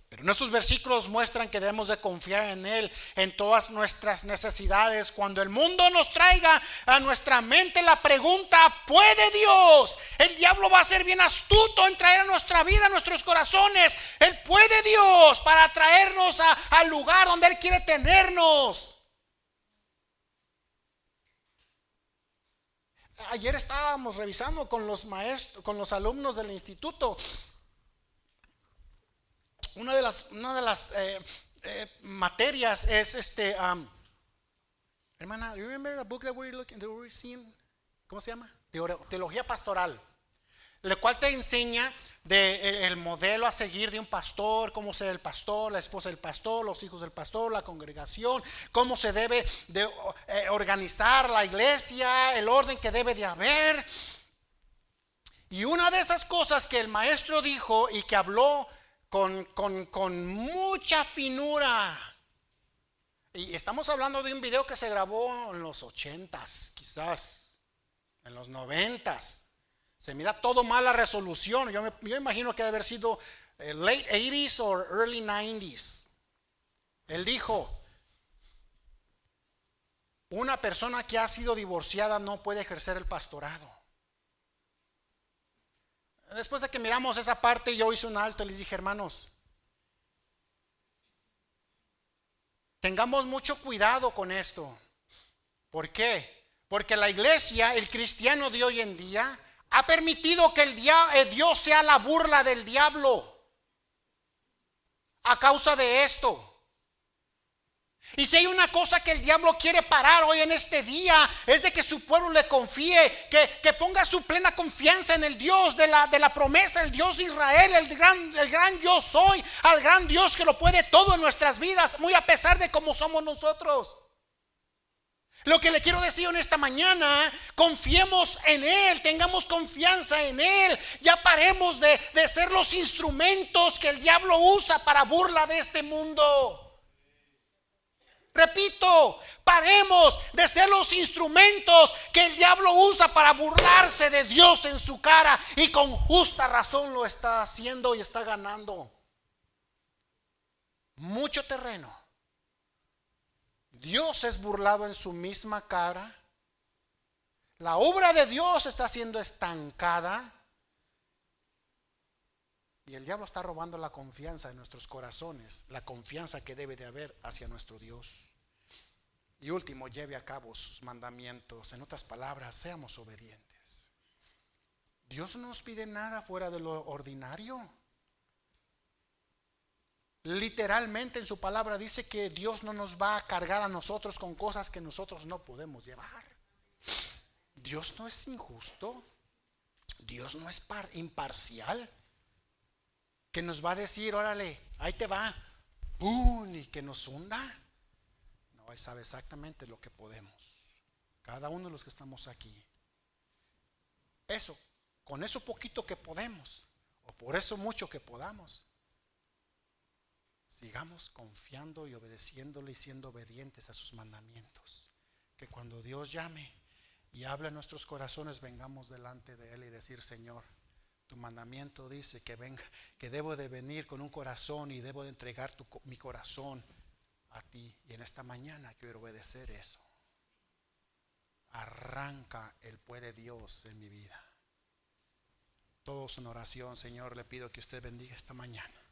Pero nuestros versículos muestran que debemos de confiar en Él en todas nuestras necesidades. Cuando el mundo nos traiga a nuestra mente la pregunta, ¿puede Dios? El diablo va a ser bien astuto en traer a nuestra vida, a nuestros corazones. Él puede Dios para traernos al lugar donde Él quiere tenernos. Ayer estábamos revisando con los maestros, con los alumnos del instituto. Una de las materias es hermana, you remember the book that we're seeing? ¿Cómo se llama? Teología pastoral, la cual te enseña el modelo a seguir de un pastor, cómo ser el pastor, la esposa del pastor, los hijos del pastor, la congregación, cómo se debe de organizar la iglesia, el orden que debe de haber. Y una de esas cosas que el maestro dijo y que habló con mucha finura, y estamos hablando de un video que se grabó en los 80s, quizás en los 90s. Se mira todo mal la resolución. Yo imagino que debe haber sido late 80s o early 90s. Él dijo: una persona que ha sido divorciada no puede ejercer el pastorado. Después de que miramos esa parte, yo hice un alto y les dije: hermanos, tengamos mucho cuidado con esto. ¿Por qué? Porque la iglesia, el cristiano de hoy en día, ha permitido que Dios sea la burla del diablo a causa de esto. Y si hay una cosa que el diablo quiere parar hoy en este día, es de que su pueblo le confíe, que ponga su plena confianza en el Dios de la promesa, el Dios de Israel, el gran yo soy, al gran Dios que lo puede todo en nuestras vidas, muy a pesar de cómo somos nosotros. Lo que le quiero decir en esta mañana: confiemos en Él, tengamos confianza en Él. Ya paremos de ser los instrumentos que el diablo usa para burla de este mundo. Repito, paremos de ser los instrumentos que el diablo usa para burlarse de Dios en su cara, y con justa razón lo está haciendo y está ganando mucho terreno. Dios es burlado en su misma cara. La obra de Dios está siendo estancada, y el diablo está robando la confianza de nuestros corazones, la confianza que debe de haber hacia nuestro Dios. Y último, lleve a cabo sus mandamientos. En otras palabras, seamos obedientes. Dios no nos pide nada fuera de lo ordinario. Literalmente en su palabra dice que Dios no nos va a cargar a nosotros con cosas que nosotros no podemos llevar. Dios no es injusto. Dios no es imparcial, que nos va a decir, órale, ahí te va, ¡pum!, y que nos hunda. No, Él sabe exactamente lo que podemos. Cada uno de los que estamos aquí. Eso, con eso poquito que podemos, o por eso mucho que podamos, sigamos confiando y obedeciéndole y siendo obedientes a sus mandamientos. Que cuando Dios llame y hable en nuestros corazones, vengamos delante de Él y decir, Señor, tu mandamiento dice que venga, que debo de venir con un corazón y debo de entregar mi corazón a ti. Y en esta mañana quiero obedecer eso. Arranca el puede Dios en mi vida. Todos en oración, Señor, le pido que usted bendiga esta mañana.